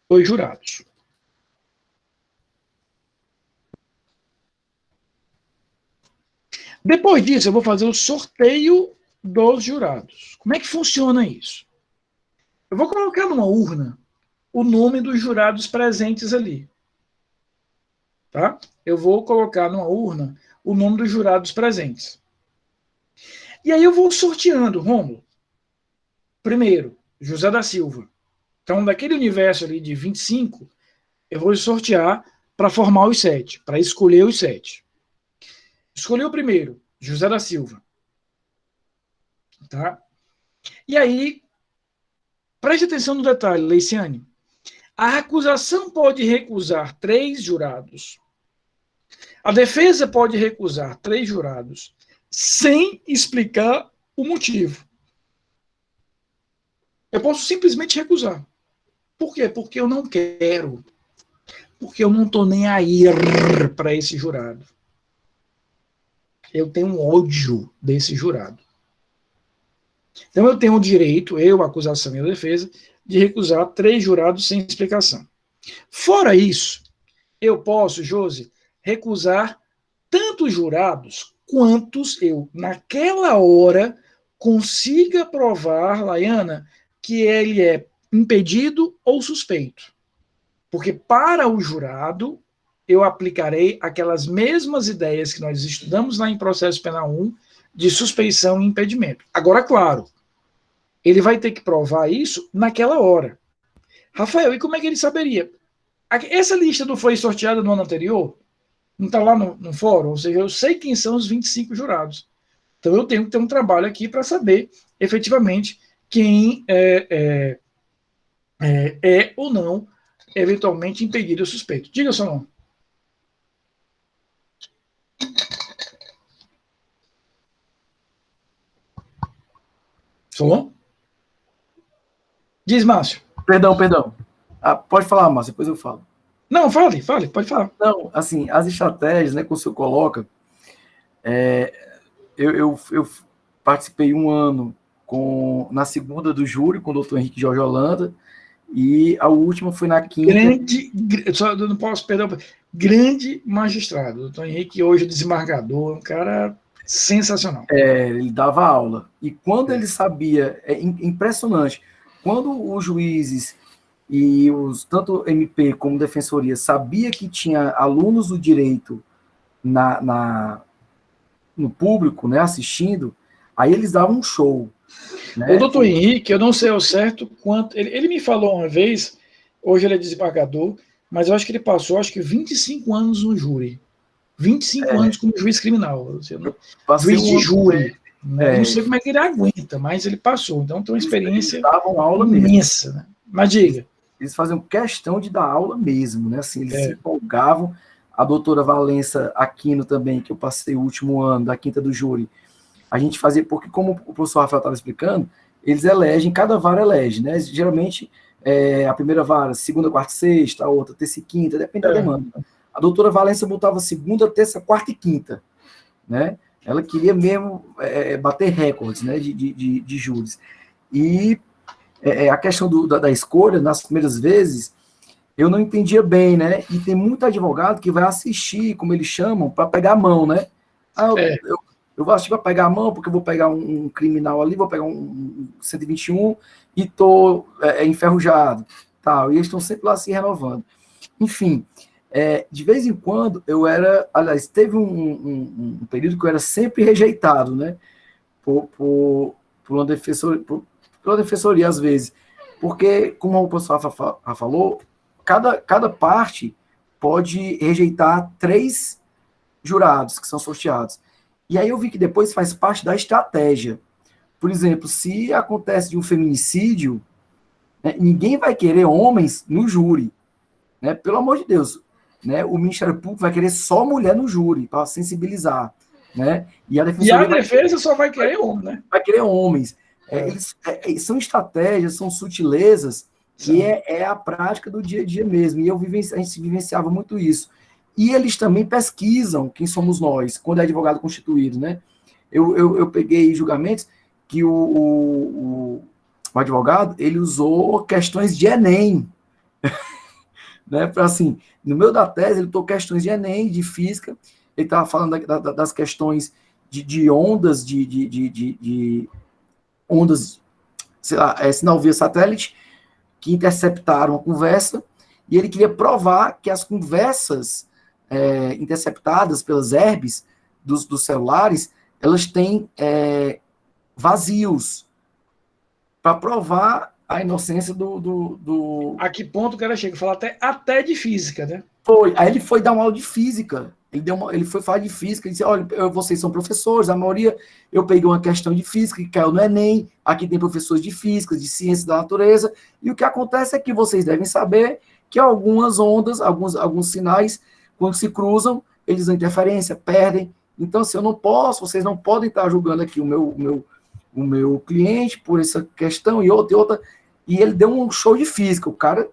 dos jurados. Depois disso, eu vou fazer o sorteio dos jurados. Como é que funciona isso? Eu vou colocar numa urna o nome dos jurados presentes ali. Tá? Eu vou colocar numa urna o nome dos jurados presentes. E aí eu vou sorteando, Rômulo. Primeiro, José da Silva. Então, daquele universo ali de 25, eu vou sortear para formar os 7, para escolher os 7. Escolhi o primeiro, José da Silva. Tá? E aí, preste atenção no detalhe, Leiciane. A acusação pode recusar 3 jurados. A defesa pode recusar 3 jurados sem explicar o motivo. Eu posso simplesmente recusar. Por quê? Porque eu não quero. Porque eu não estou nem aí para esse jurado. Eu tenho um ódio desse jurado. Então eu tenho o direito, a acusação e a defesa, de recusar 3 jurados sem explicação. Fora isso, eu posso, Josi, recusar tantos jurados quantos eu, naquela hora, consiga provar, Laiana, que ele é impedido ou suspeito. Porque para o jurado, eu aplicarei aquelas mesmas ideias que nós estudamos lá em processo penal 1, de suspeição e impedimento. Agora, claro, ele vai ter que provar isso naquela hora. Rafael, e como é que ele saberia? Essa lista não foi sorteada no ano anterior? Não está lá no fórum? Ou seja, eu sei quem são os 25 jurados. Então, eu tenho que ter um trabalho aqui para saber, efetivamente, quem é ou não, eventualmente, impedido ou suspeito. Diga, Solon. Solon? Diz, Márcio. Perdão. Pode falar, Márcio, depois eu falo. Não, fale, pode falar. Não, assim, as estratégias, né, que o senhor coloca, eu participei um ano na segunda do júri, com o doutor Henrique Jorge Holanda, e a última foi na quinta. Só não posso, perdão, grande magistrado, o doutor Henrique, hoje é desembargador, um cara sensacional. Ele dava aula, e quando ele sabia, impressionante, quando os juízes e tanto MP como Defensoria sabia que tinha alunos do direito no público, né, assistindo, aí eles davam um show. Né? O doutor Henrique, eu não sei ao certo quanto... Ele me falou uma vez, hoje ele é desembargador, mas eu acho que ele passou, 25 anos no júri. 25 anos como juiz criminal. Passei Juiz de júri. Né? É. Não sei como é que ele aguenta, mas ele passou. Então tem uma experiência aula imensa. mesmo. Né? Mas diga. Eles faziam questão de dar aula mesmo, né? Assim, eles se empolgavam. A doutora Valença Aquino também, que eu passei o último ano da quinta do júri, a gente fazia, porque como o professor Rafael estava explicando, eles elegem, cada vara elege, né? Geralmente, a primeira vara, segunda, quarta, sexta, a outra, terça e quinta, depende da demanda. A doutora Valença botava segunda, terça, quarta e quinta, né? Ela queria mesmo bater recordes, né, de júris. E a questão da escolha, nas primeiras vezes, eu não entendia bem, né? E tem muito advogado que vai assistir, como eles chamam, para pegar a mão, né? Eu vou assistir para pegar a mão, porque eu vou pegar um criminal ali, vou pegar um 121 e estou enferrujado. Tal. E eles estão sempre lá se renovando. Enfim, de vez em quando, aliás, teve um período que eu era sempre rejeitado, né? Por uma defensoria, às vezes. Porque, como o professor Rafa falou, cada parte pode rejeitar 3 jurados que são sorteados. E aí eu vi que depois faz parte da estratégia. Por exemplo, se acontece de um feminicídio, né, ninguém vai querer homens no júri. Né? Pelo amor de Deus. Né? O Ministério Público vai querer só mulher no júri, para sensibilizar. Né? E a defesa só vai querer homem, né? Vai querer homens. São estratégias, são sutilezas, que é a prática do dia a dia mesmo. E a gente vivenciava muito isso. E eles também pesquisam quem somos nós, quando é advogado constituído, né? Eu peguei julgamentos que o advogado, ele usou questões de Enem, né? Para assim, no meio da tese, ele usou questões de Enem, de física, ele estava falando das questões de ondas, de ondas, sei lá, sinal via satélite, que interceptaram a conversa, e ele queria provar que as conversas interceptadas pelas herbes dos celulares, elas têm vazios, para provar a inocência do... A que ponto o cara chega? Falar até de física, né? Aí ele foi dar uma aula de física, ele foi falar de física, ele disse, olha, vocês são professores, a maioria, eu peguei uma questão de física que caiu no Enem, aqui tem professores de física, de ciência da natureza, e o que acontece é que vocês devem saber que algumas ondas, alguns sinais, quando se cruzam, eles dão interferência, perdem. Então, assim, vocês não podem estar julgando aqui o meu cliente por essa questão e outra. E ele deu um show de física, o cara,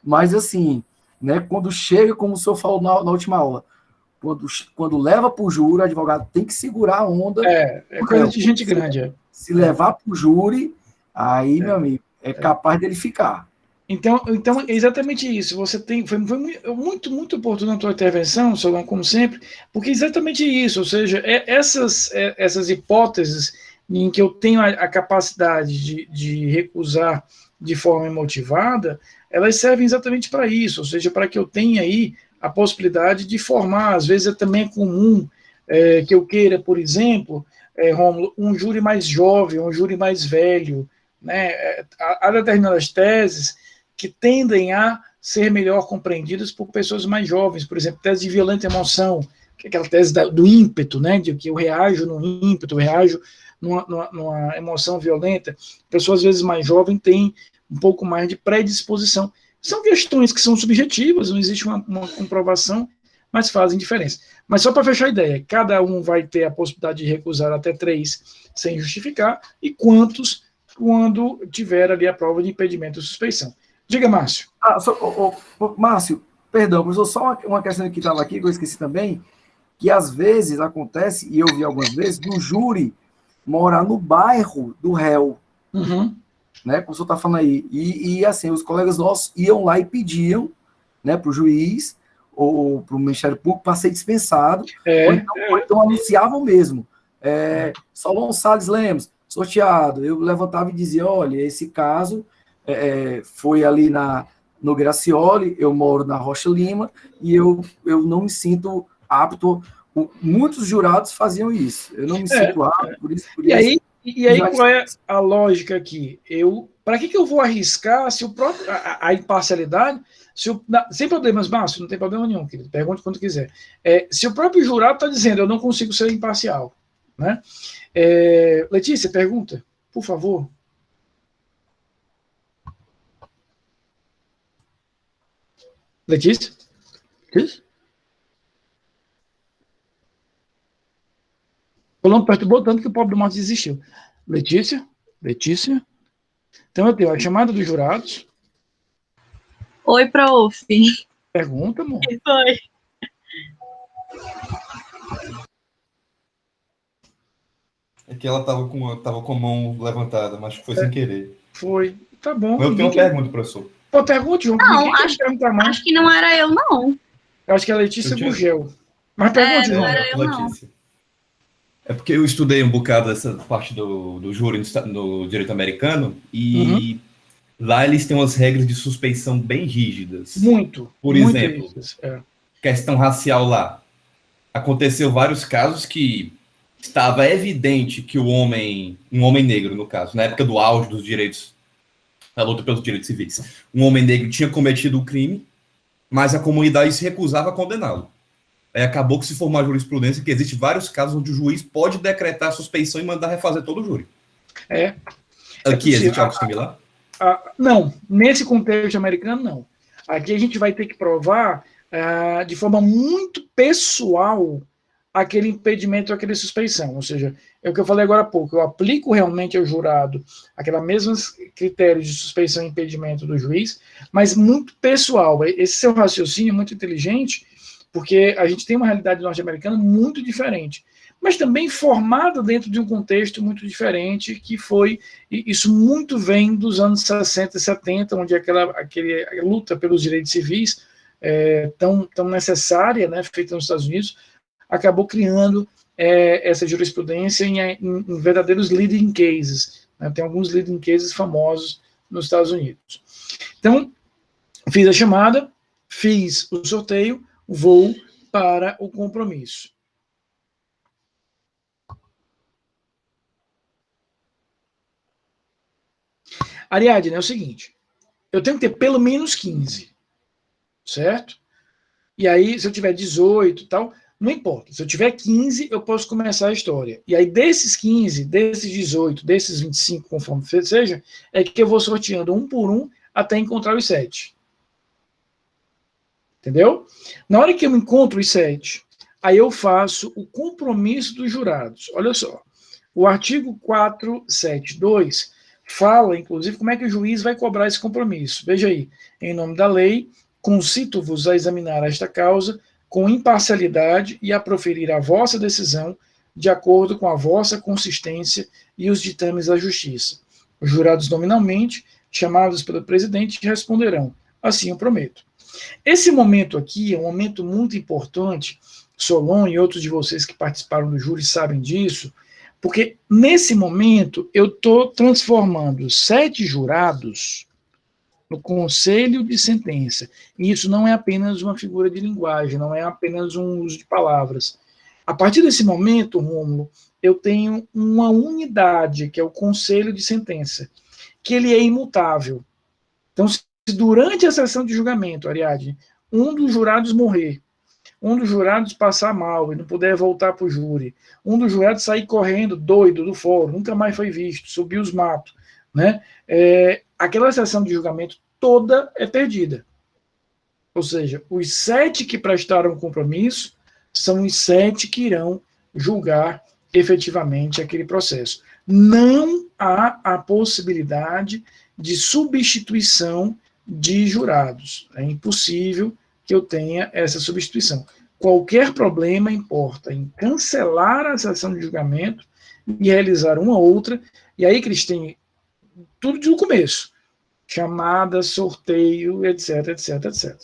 mas assim, né, quando chega, como o senhor falou na última aula, quando leva para o júri, o advogado tem que segurar a onda. É coisa de gente grande. Se levar para o júri, aí, meu amigo, é capaz dele ficar. Então, é exatamente isso. Você foi muito, muito oportuno a tua intervenção, Solon, como sempre, porque é exatamente isso. Ou seja, essas hipóteses em que eu tenho a capacidade de recusar de forma imotivada, elas servem exatamente para isso. Ou seja, para que eu tenha aí a possibilidade de formar. Às vezes também é comum que eu queira, por exemplo, Rômulo, um júri mais jovem, um júri mais velho. Né? Há determinadas teses que tendem a ser melhor compreendidas por pessoas mais jovens, por exemplo, tese de violenta emoção, que é aquela tese do ímpeto, né, de que eu reajo no ímpeto, eu reajo numa emoção violenta. Pessoas, às vezes, mais jovens têm um pouco mais de predisposição. São questões que são subjetivas, não existe uma comprovação, mas fazem diferença. Mas só para fechar a ideia, cada um vai ter a possibilidade de recusar até 3 sem justificar, e quantos quando tiver ali a prova de impedimento ou suspeição. Diga, Márcio. Márcio, perdão, professor, só uma questão que estava aqui, que eu esqueci também, que às vezes acontece, e eu vi algumas vezes, do júri morar no bairro do réu. Uhum. Né, como o senhor está falando aí. E assim, os colegas nossos iam lá e pediam, né, para o juiz ou para o Ministério Público para ser dispensado, ou então anunciavam mesmo. Solon Salles Lemos, sorteado. Eu levantava e dizia, olha, esse caso foi ali no Gracioli, eu moro na Rocha Lima, e eu não me sinto apto. Muitos jurados faziam isso. Eu não me sinto apto, por isso. E E aí, qual é a lógica aqui? Para que eu vou arriscar se o próprio, a imparcialidade, sem problemas, Márcio, não tem problema nenhum, querido, pergunte quando quiser. Se o próprio jurado está dizendo, eu não consigo ser imparcial, né? Letícia, pergunta, por favor. Letícia? Colombo perturbou tanto que o pobre do Márcio desistiu. Letícia? Então eu tenho a chamada dos jurados. Oi, prof. Pergunta, amor. Oi. É que ela tava com a mão levantada, mas foi sem querer. Foi. Tá bom. Eu tenho uma pergunta, professor. Pô, pergunte, João. Não, acho que não era eu, não. Eu acho que é a Letícia Gurgel. Mas pergunte, João. Não era eu, não. É porque eu estudei um bocado essa parte do júri no direito americano e lá eles têm umas regras de suspeição bem rígidas. Por exemplo, rígidas, questão racial lá. Aconteceu vários casos que estava evidente que um homem negro, no caso, na época do auge dos direitos, da luta pelos direitos civis, um homem negro tinha cometido o crime, mas a comunidade se recusava a condená-lo. Aí acabou que se formou a jurisprudência que existe vários casos onde o juiz pode decretar a suspeição e mandar refazer todo o júri. Aqui existe algo similar? Não, nesse contexto americano, não. Aqui a gente vai ter que provar de forma muito pessoal aquele impedimento, aquela suspeição. Ou seja, é o que eu falei agora há pouco, eu aplico realmente ao jurado aqueles mesmos critérios de suspeição e impedimento do juiz, mas muito pessoal. Esse seu raciocínio é muito inteligente, porque a gente tem uma realidade norte-americana muito diferente, mas também formada dentro de um contexto muito diferente, que foi, isso muito vem dos anos 60 e 70, onde aquela luta pelos direitos civis tão necessária, né, feita nos Estados Unidos, acabou criando essa jurisprudência em verdadeiros leading cases. Né? Tem alguns leading cases famosos nos Estados Unidos. Então, fiz a chamada, fiz o sorteio, vou para o compromisso. Ariadne, é o seguinte, eu tenho que ter pelo menos 15, certo? E aí, se eu tiver 18 e tal, não importa. Se eu tiver 15, eu posso começar a história. E aí, desses 15, desses 18, desses 25, conforme seja, é que eu vou sorteando um por um até encontrar os 7. Entendeu? Na hora que eu encontro os 7, aí eu faço o compromisso dos jurados. Olha só, o artigo 472 fala, inclusive, como é que o juiz vai cobrar esse compromisso. Veja aí, em nome da lei, concito-vos a examinar esta causa com imparcialidade e a proferir a vossa decisão de acordo com a vossa consistência e os ditames da justiça. Os jurados nominalmente, chamados pelo presidente, responderão, assim eu prometo. Esse momento aqui é um momento muito importante, Solon e outros de vocês que participaram do júri sabem disso, porque nesse momento eu estou transformando 7 jurados no conselho de sentença. E isso não é apenas uma figura de linguagem, não é apenas um uso de palavras. A partir desse momento, Rômulo, eu tenho uma unidade, que é o conselho de sentença, que ele é imutável. Então, se durante a sessão de julgamento, Ariadne, um dos jurados morrer, um dos jurados passar mal e não puder voltar para o júri, um dos jurados sair correndo, doido, do fórum, nunca mais foi visto, subiu os matos, né? Aquela sessão de julgamento toda é perdida. Ou seja, os 7 que prestaram compromisso são os 7 que irão julgar efetivamente aquele processo. Não há a possibilidade de substituição de jurados. É impossível que eu tenha essa substituição. Qualquer problema importa em cancelar a sessão de julgamento e realizar uma outra. E aí, Cristine, tudo do começo. Chamada, sorteio, etc, etc, etc.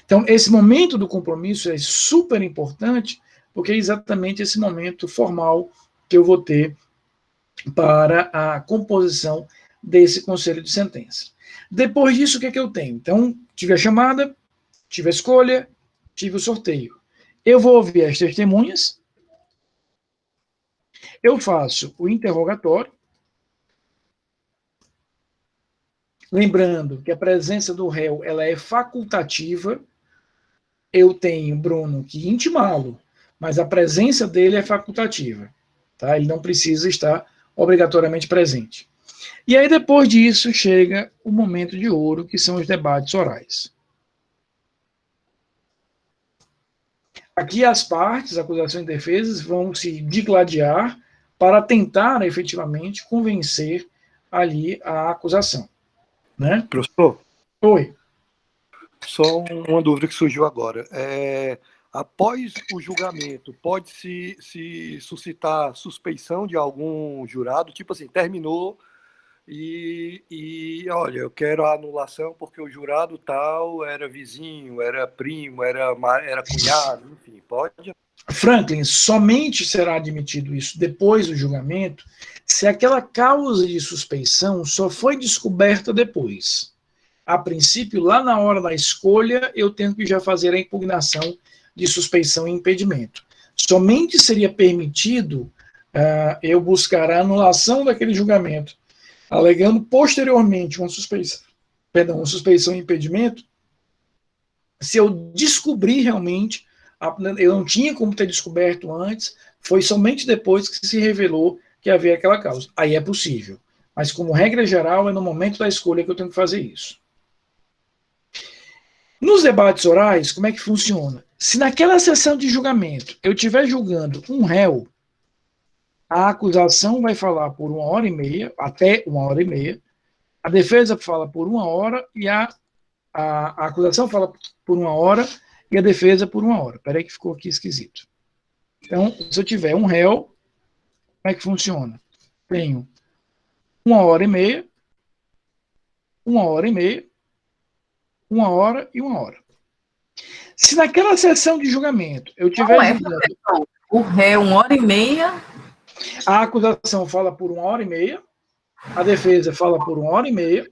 Então, esse momento do compromisso é super importante, porque é exatamente esse momento formal que eu vou ter para a composição desse conselho de sentença. Depois disso, o que é que eu tenho? Então, tive a chamada, tive a escolha, tive o sorteio. Eu vou ouvir as testemunhas, Eu faço o interrogatório, lembrando que a presença do réu ela é facultativa. Eu tenho, Bruno, que intimá-lo, mas a presença dele é facultativa. Tá? Ele não precisa estar obrigatoriamente presente. E aí, depois disso, chega o momento de ouro, que são os debates orais. Aqui as partes, acusação e defesa, vão se digladiar para tentar, efetivamente, convencer ali a acusação. Né? Professor? Oi. Só uma dúvida que surgiu agora. Após o julgamento, pode-se suscitar suspeição de algum jurado? Tipo assim, terminou e olha, eu quero a anulação porque o jurado tal era vizinho, era primo, era cunhado, enfim, pode? Franklin, somente será admitido isso depois do julgamento se aquela causa de suspeição só foi descoberta depois. A princípio, lá na hora da escolha, eu tenho que já fazer a impugnação de suspeição e impedimento. Somente seria permitido eu buscar a anulação daquele julgamento, alegando posteriormente uma suspeição e impedimento, se eu descobrir realmente, eu não tinha como ter descoberto antes, foi somente depois que se revelou que havia aquela causa. Aí é possível. Mas, como regra geral, é no momento da escolha que eu tenho que fazer isso. Nos debates orais, como é que funciona? Se naquela sessão de julgamento eu estiver julgando um réu, a acusação vai falar por 1h30, até 1h30, a defesa fala por 1 hora e a acusação fala por 1 hora e a defesa por 1 hora. Espera aí que ficou aqui esquisito. Então, se eu tiver um réu, como é que funciona? Tenho 1h30, 1h30, 1 hora e 1 hora. Se naquela sessão de julgamento eu tiver julgando... O réu 1h30... A acusação fala por 1h30, a defesa fala por 1h30,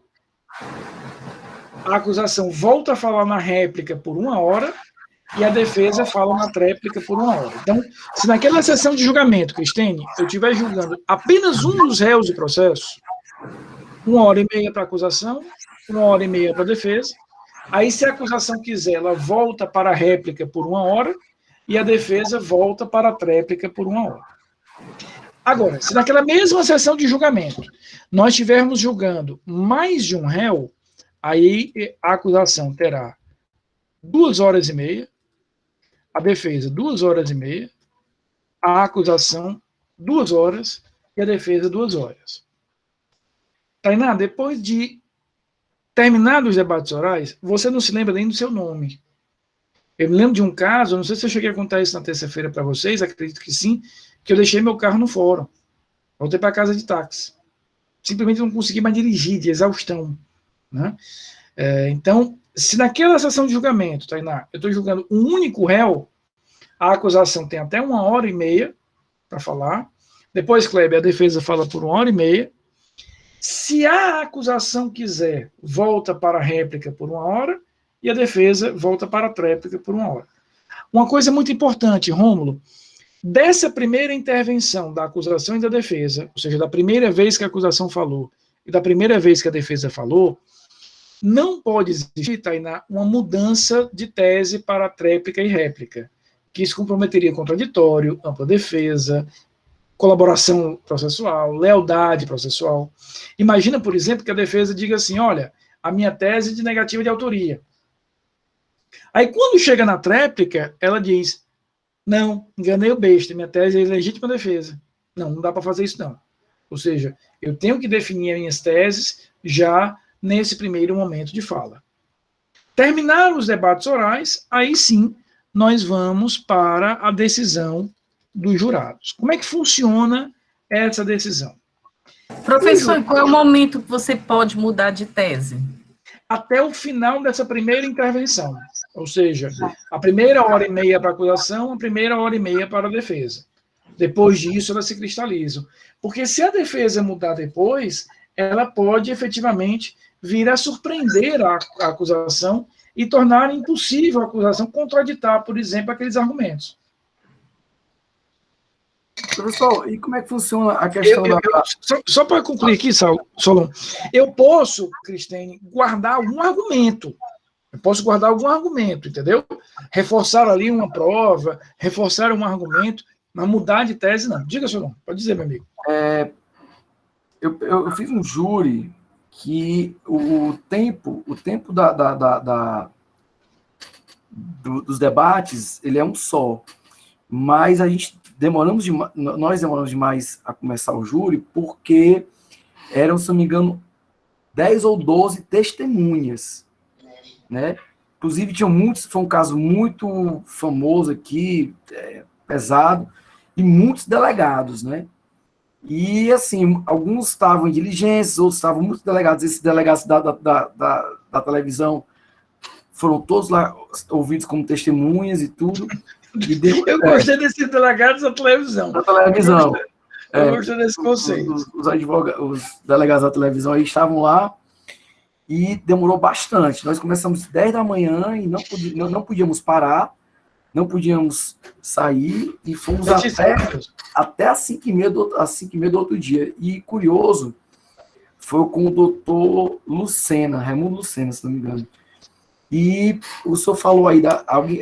a acusação volta a falar na réplica por 1 hora e a defesa fala na tréplica por 1 hora. Então, se naquela sessão de julgamento, Cristine, eu estiver julgando apenas um dos réus do processo, 1h30 para a acusação, 1h30 para a defesa, aí se a acusação quiser, ela volta para a réplica por 1 hora e a defesa volta para a tréplica por 1 hora. Agora, se naquela mesma sessão de julgamento nós estivermos julgando mais de um réu, aí a acusação terá 2h30, a defesa 2h30, a acusação 2 horas e a defesa 2 horas. Tainá, depois de terminados os debates orais, você não se lembra nem do seu nome. Eu me lembro de um caso, não sei se eu cheguei a contar isso na terça-feira para vocês, acredito que sim, que eu deixei meu carro no fórum. Voltei para casa de táxi. Simplesmente não consegui mais dirigir, de exaustão. Né? Então, se naquela sessão de julgamento, Tainá, eu estou julgando um único réu, a acusação tem até 1h30 para falar. Depois, Kleber, a defesa fala por 1h30. Se a acusação quiser, volta para a réplica por 1 hora e a defesa volta para a tréplica por 1 hora. Uma coisa muito importante, Rômulo, dessa primeira intervenção da acusação e da defesa, ou seja, da primeira vez que a acusação falou e da primeira vez que a defesa falou, não pode existir, Tainá, uma mudança de tese para tréplica e réplica, que isso comprometeria contraditório, ampla defesa, colaboração processual, lealdade processual. Imagina, por exemplo, que a defesa diga assim, olha, a minha tese de negativa de autoria. Aí, quando chega na tréplica, ela diz, não, enganei o besta, minha tese é legítima defesa. Não, não dá para fazer isso, não. Ou seja, eu tenho que definir as minhas teses já nesse primeiro momento de fala. Terminaram os debates orais, aí sim, nós vamos para a decisão dos jurados. Como é que funciona essa decisão? Professor, qual é o momento que você pode mudar de tese? Até o final dessa primeira intervenção. Ou seja, a primeira 1h30 para a acusação, a primeira 1h30 para a defesa. Depois disso, elas se cristalizam. Porque se a defesa mudar depois, ela pode efetivamente vir a surpreender a acusação e tornar impossível a acusação contraditar, por exemplo, aqueles argumentos. Professor, e como é que funciona a questão Só para concluir aqui, Solon, eu posso, Cristine, guardar algum argumento. Eu posso guardar algum argumento, entendeu? Reforçar ali uma prova, reforçar um argumento, mas mudar de tese, não. Diga, Solon, pode dizer, meu amigo. Eu fiz um júri que o tempo dos debates, ele é um só. Mas nós demoramos demais a começar o júri, porque eram, se não me engano, 10 ou 12 testemunhas, né? Inclusive, foi um caso muito famoso aqui, pesado, e muitos delegados, né? E, assim, alguns estavam em diligências, outros estavam muito delegados. Esses delegados da televisão foram todos lá ouvidos como testemunhas e tudo. Eu gostei desses delegados da televisão. Da televisão. Eu gostei desse conceito. Os delegados da televisão aí estavam lá e demorou bastante. Nós começamos às 10 da manhã e não podíamos parar, não podíamos sair e fomos até às 5h30 do outro dia. E curioso, foi com o doutor Lucena, Raimundo Lucena, se não me engano. E o senhor falou aí,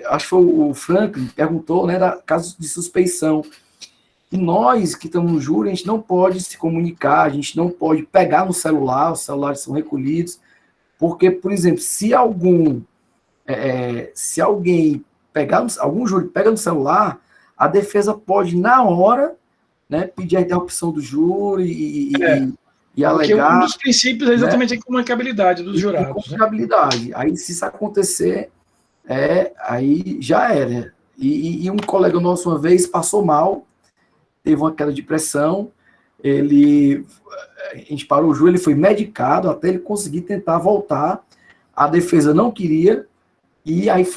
acho que foi o Franklin, perguntou, né, da casos de suspeição. E nós que estamos no júri, a gente não pode se comunicar, a gente não pode pegar no celular, os celulares são recolhidos, porque, por exemplo, se alguém algum júri pega no celular, a defesa pode, na hora, né, pedir a interrupção do júri e alegar... Porque um dos princípios é exatamente a comunicabilidade dos jurados. Comunicabilidade. Aí, se isso acontecer, aí já era. E um colega nosso, uma vez, passou mal, teve uma queda de pressão, a gente parou o júri, ele foi medicado até ele conseguir tentar voltar, a defesa não queria, e aí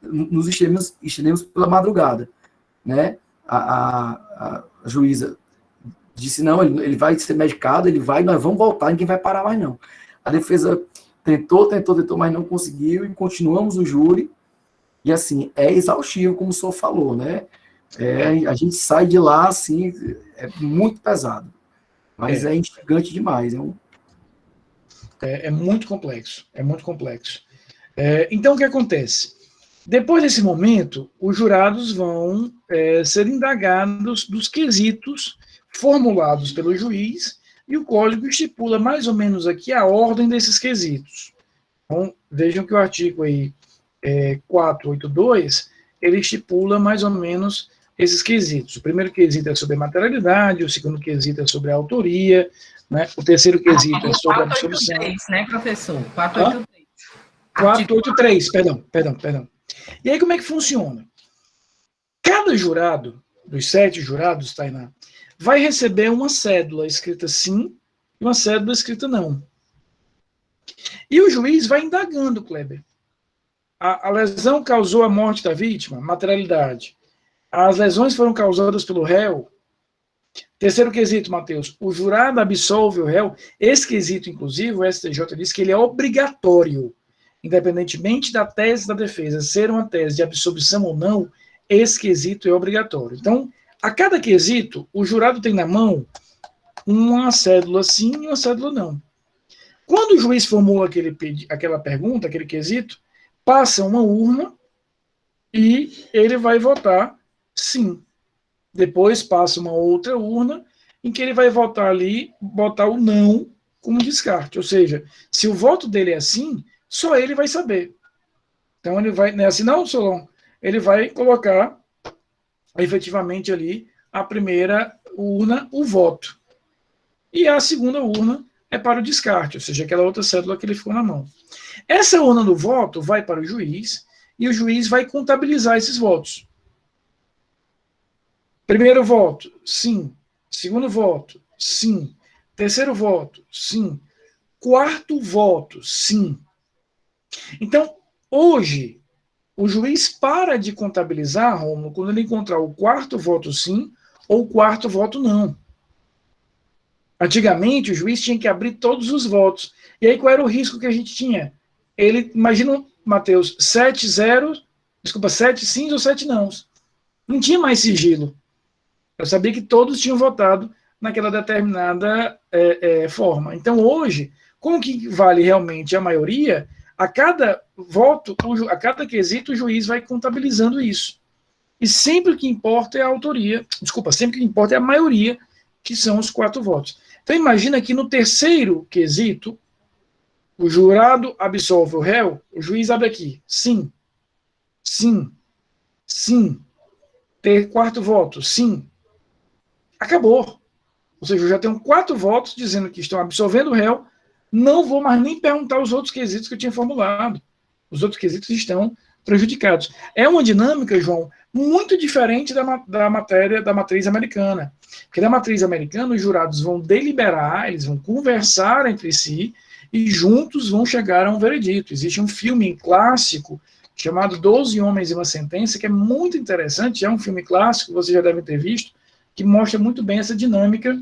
nos estendemos pela madrugada, né? A juíza disse, não, ele vai ser medicado, nós vamos voltar, ninguém vai parar mais não. A defesa tentou, mas não conseguiu, e continuamos o júri, e assim, é exaustivo, como o senhor falou, né? A gente sai de lá, assim, é muito pesado, mas é instigante demais. É muito complexo, então, o que acontece? Depois desse momento, os jurados vão ser indagados dos quesitos formulados pelo juiz, e o código estipula mais ou menos aqui a ordem desses quesitos. Então, vejam que o artigo aí, 482, ele estipula mais ou menos esses quesitos. O primeiro quesito é sobre a materialidade, o segundo quesito é sobre a autoria, né? O terceiro quesito é sobre a absolvição. 483, né, professor? 483. 483, perdão. E aí, como é que funciona? Cada jurado, dos 7 jurados, Tainá, vai receber uma cédula escrita sim e uma cédula escrita não. E o juiz vai indagando, Kleber. A lesão causou a morte da vítima? Materialidade. As lesões foram causadas pelo réu? Terceiro quesito, Matheus. O jurado absolve o réu? Esse quesito, inclusive, o STJ diz que ele é obrigatório. Independentemente da tese da defesa ser uma tese de absolvição ou não, esse quesito é obrigatório. Então, a cada quesito, o jurado tem na mão uma cédula sim e uma cédula não. Quando o juiz formula aquela pergunta, aquele quesito, passa uma urna e ele vai votar sim. Depois passa uma outra urna em que ele vai votar ali, botar o não como descarte. Ou seja, se o voto dele é sim, só ele vai saber. Então ele vai, não é assim não, Solon? Ele vai colocar efetivamente ali a primeira urna, o voto. E a segunda urna é para o descarte, ou seja, aquela outra cédula que ele ficou na mão. Essa urna do voto vai para o juiz, e o juiz vai contabilizar esses votos. Primeiro voto, sim. Segundo voto, sim. Terceiro voto, sim. Quarto voto, sim. Então, hoje, o juiz para de contabilizar, Rômulo, quando ele encontrar o quarto voto sim ou o quarto voto não. Antigamente, o juiz tinha que abrir todos os votos. E aí, qual era o risco que a gente tinha? Imagina, Matheus, 7 sims ou 7 nãos. Não tinha mais sigilo. Eu sabia que todos tinham votado naquela determinada forma. Então, hoje, como que vale realmente a maioria, a cada voto, a cada quesito, o juiz vai contabilizando isso. E sempre o que importa é a autoria, sempre o que importa é a maioria, que são os 4 votos. Então, imagina que no terceiro quesito, o jurado absolve o réu, o juiz abre aqui, sim, sim, sim. Ter 4 votos, sim. Acabou. Ou seja, eu já tenho 4 votos dizendo que estão absolvendo o réu, não vou mais nem perguntar os outros quesitos que eu tinha formulado. Os outros quesitos estão prejudicados. É uma dinâmica, João, muito diferente da matriz americana. Porque na matriz americana, os jurados vão deliberar, eles vão conversar entre si e juntos vão chegar a um veredito. Existe um filme clássico chamado 12 Homens e uma Sentença, que é muito interessante, é um filme clássico, vocês já devem ter visto, que mostra muito bem essa dinâmica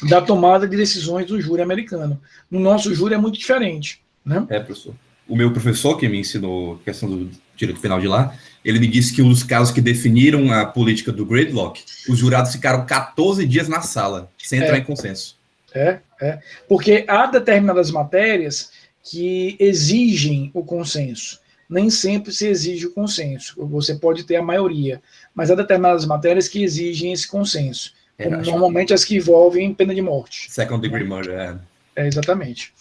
da tomada de decisões do júri americano. No nosso júri é muito diferente, né? Professor. O meu professor, que me ensinou a questão do direito penal de lá, ele me disse que um dos casos que definiram a política do gridlock, os jurados ficaram 14 dias na sala, sem entrar em consenso. Porque há determinadas matérias que exigem o consenso. Nem sempre se exige o consenso. Você pode ter a maioria, mas há determinadas matérias que exigem esse consenso. Normalmente as que envolvem pena de morte. Second degree murder. Exatamente.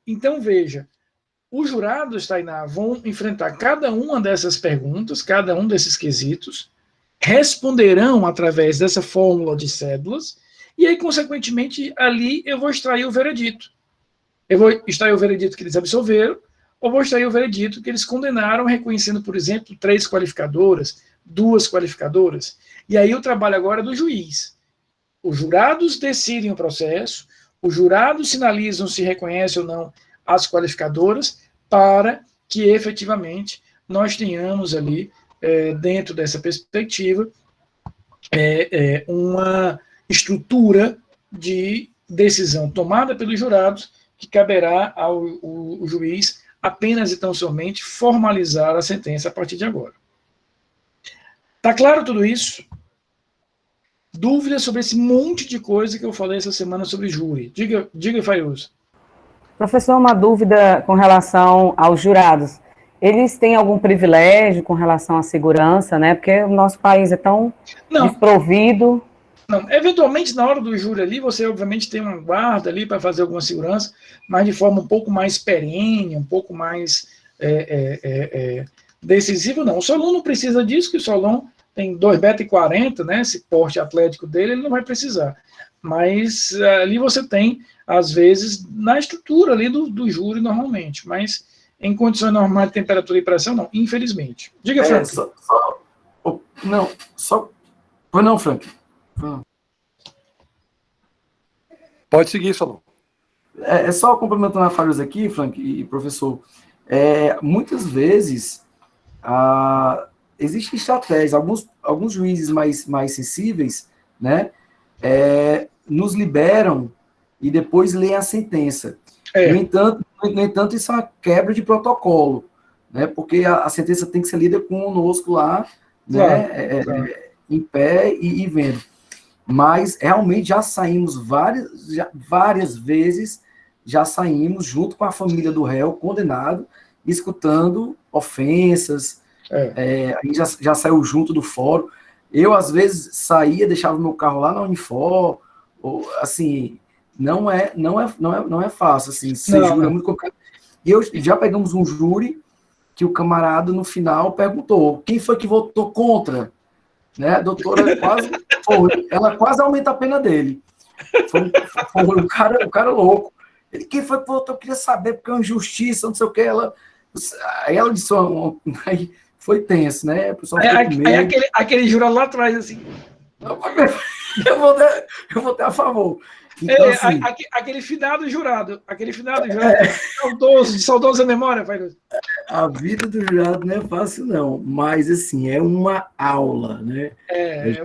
Então, veja, os jurados, Tainá, vão enfrentar cada uma dessas perguntas, cada um desses quesitos, responderão através dessa fórmula de cédulas, e aí, consequentemente, ali eu vou extrair o veredito. Eu vou extrair o veredito que eles absolveram, ou vou extrair o veredito que eles condenaram, reconhecendo, por exemplo, 3 qualificadoras, 2 qualificadoras. E aí o trabalho agora é do juiz. Os jurados decidem o processo, os jurados sinalizam se reconhece ou não as qualificadoras, para que efetivamente nós tenhamos ali, dentro dessa perspectiva, uma estrutura de decisão tomada pelos jurados, que caberá ao juiz apenas e tão somente formalizar a sentença a partir de agora. Tá claro tudo isso? Dúvidas sobre esse monte de coisa que eu falei essa semana sobre júri? Diga, Faiuz. Professor, uma dúvida com relação aos jurados. Eles têm algum privilégio com relação à segurança, né? Porque o nosso país é tão desprovido. Não, eventualmente, na hora do júri ali, você obviamente tem uma guarda ali para fazer alguma segurança, mas de forma um pouco mais perene, um pouco mais decisiva, não. O Solon não precisa disso, que o Solon tem 2,40 m, né, esse porte atlético dele, ele não vai precisar. Mas ali você tem, às vezes, na estrutura ali do júri, normalmente, mas em condições normais de temperatura e pressão, não, infelizmente. Diga, Frank. Frank. Pode seguir, Solon. Só complementando a Fábio aqui, Frank e professor, muitas vezes existem estratégias, alguns juízes mais sensíveis, né, nos liberam e depois leem a sentença. No entanto, isso é uma quebra de protocolo, né, porque a sentença tem que ser lida conosco lá, né, em pé e vendo. Mas, realmente, já saímos várias vezes, já saímos junto com a família do réu condenado, escutando ofensas, a gente já saiu junto do fórum. Eu, às vezes, saía, deixava o meu carro lá na Unifor, assim, não é fácil, assim, ser júri é muito complicado. E já pegamos um júri que o camarada, no final, perguntou, quem foi que votou contra? Né? A doutora ela quase aumenta a pena dele. Foi o cara louco. Ele, quem foi que votou? Eu queria saber, porque é uma injustiça, não sei o que. Aí ela disse, aí foi tenso, né? Aquele jurado lá atrás, assim. Eu vou ter a favor. Então, assim, aquele finado jurado, saudosa memória, Faiuz. A vida do jurado não é fácil, não, mas, assim, é uma aula, né?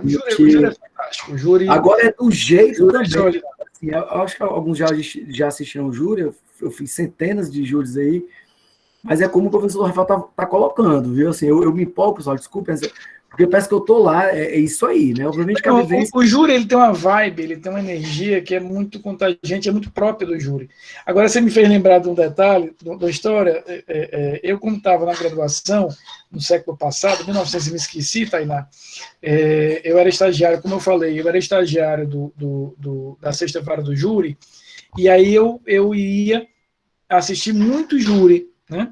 O júri é fantástico. O júri... Agora é do jeito também. Assim, eu acho que alguns já assistiram o júri, eu fiz centenas de júris aí, mas é como o professor Rafael tá colocando, viu? Assim, eu me empolgo, pessoal, desculpem, Porque parece que eu tô lá, é isso aí, né? Obviamente que a vivência... O júri, ele tem uma vibe, ele tem uma energia que é muito contagiante, é muito própria do júri. Agora, você me fez lembrar de um detalhe da história. Eu, como estava na graduação, no século passado, 1900, me esqueci, Tainá, eu era estagiário, como eu falei, eu era estagiário da sexta-feira do júri, e aí eu ia assistir muito júri, né?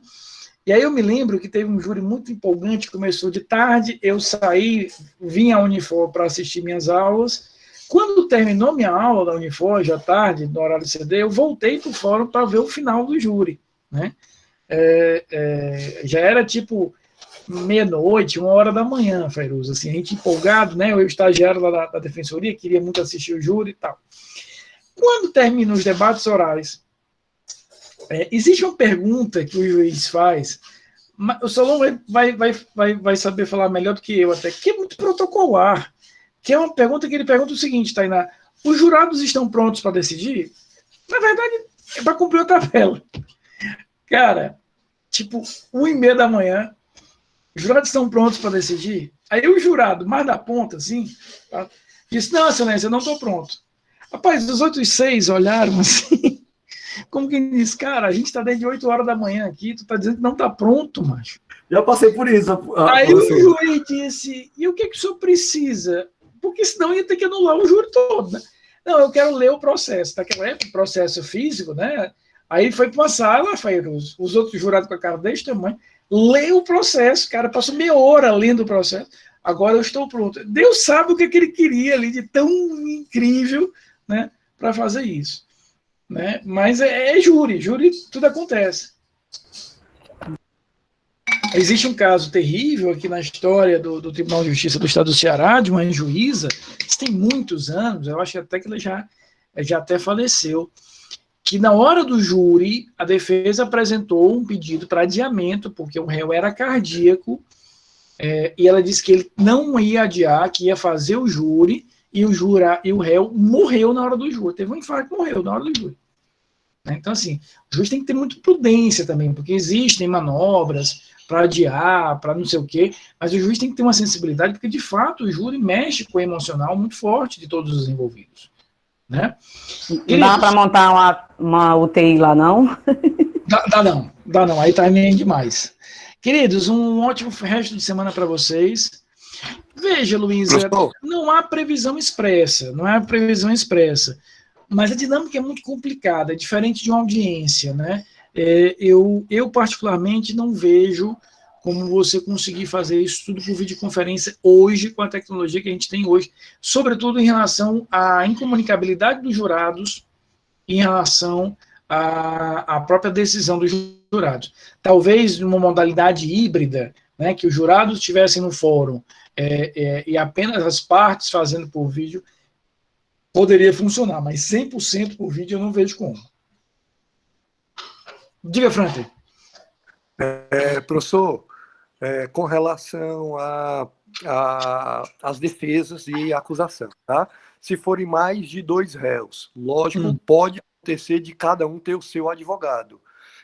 E aí eu me lembro que teve um júri muito empolgante, começou de tarde, eu saí, vim à Unifor para assistir minhas aulas. Quando terminou minha aula da Unifor, já tarde, no horário de CD, eu voltei para o fórum para ver o final do júri, né? Já era tipo meia-noite, 1h da manhã, Fairuza, assim, a gente empolgado, né? Eu estagiário lá da Defensoria, queria muito assistir o júri e tal. Quando terminam os debates orais, existe uma pergunta que o juiz faz, o Solon vai saber falar melhor do que eu até, que é muito protocolar, que é uma pergunta que ele pergunta o seguinte, Tainá: os jurados estão prontos para decidir? Na verdade, é para cumprir a tabela. Cara, tipo, 1h30 da manhã, os jurados estão prontos para decidir? Aí o jurado, mais da ponta, assim, disse: não, excelência, eu não estou pronto. Rapaz, os outros 6 olharam assim, como quem diz: cara, a gente está desde 8h da manhã aqui, tu está dizendo que não está pronto, macho. Já passei por isso. Aí o juiz disse: e o que o senhor precisa? Porque senão ia ter que anular o júri todo, né? Não, eu quero ler o processo. Naquela época, processo físico, né? Aí foi para uma sala, Fairuza, os outros jurados com a cara desse tamanho, leu o processo, cara, passou meia hora lendo o processo. Agora eu estou pronto. Deus sabe o que ele queria ali de tão incrível, né, para fazer isso. Né? Mas júri, tudo acontece. Existe um caso terrível aqui na história do Tribunal de Justiça do Estado do Ceará, de uma juíza, isso tem muitos anos, eu acho até que ela já até faleceu, que na hora do júri, a defesa apresentou um pedido para adiamento, porque o réu era cardíaco, e ela disse que ele não ia adiar, que ia fazer o júri, e o réu morreu na hora do júri, teve um infarto e morreu na hora do júri. Então, assim, o juiz tem que ter muita prudência também, porque existem manobras para adiar, para não sei o quê, mas o juiz tem que ter uma sensibilidade, porque, de fato, o júri mexe com o emocional muito forte de todos os envolvidos. Né? Não dá para montar uma UTI lá, não? Dá não, aí tá nem demais. Queridos, um ótimo resto de semana para vocês. Veja, Luísa, não há previsão expressa, mas a dinâmica é muito complicada, é diferente de uma audiência, né? Eu particularmente não vejo como você conseguir fazer isso tudo por videoconferência hoje, com a tecnologia que a gente tem hoje, sobretudo em relação à incomunicabilidade dos jurados, em relação à própria decisão dos jurados. Talvez numa modalidade híbrida, né, que os jurados estivessem no fórum e apenas as partes fazendo por vídeo, poderia funcionar, mas 100% por vídeo eu não vejo como. Diga, Franklin. Professor, com relação às defesas e a acusação, tá? Se forem mais de 2 réus, lógico, pode acontecer de cada um ter o seu advogado.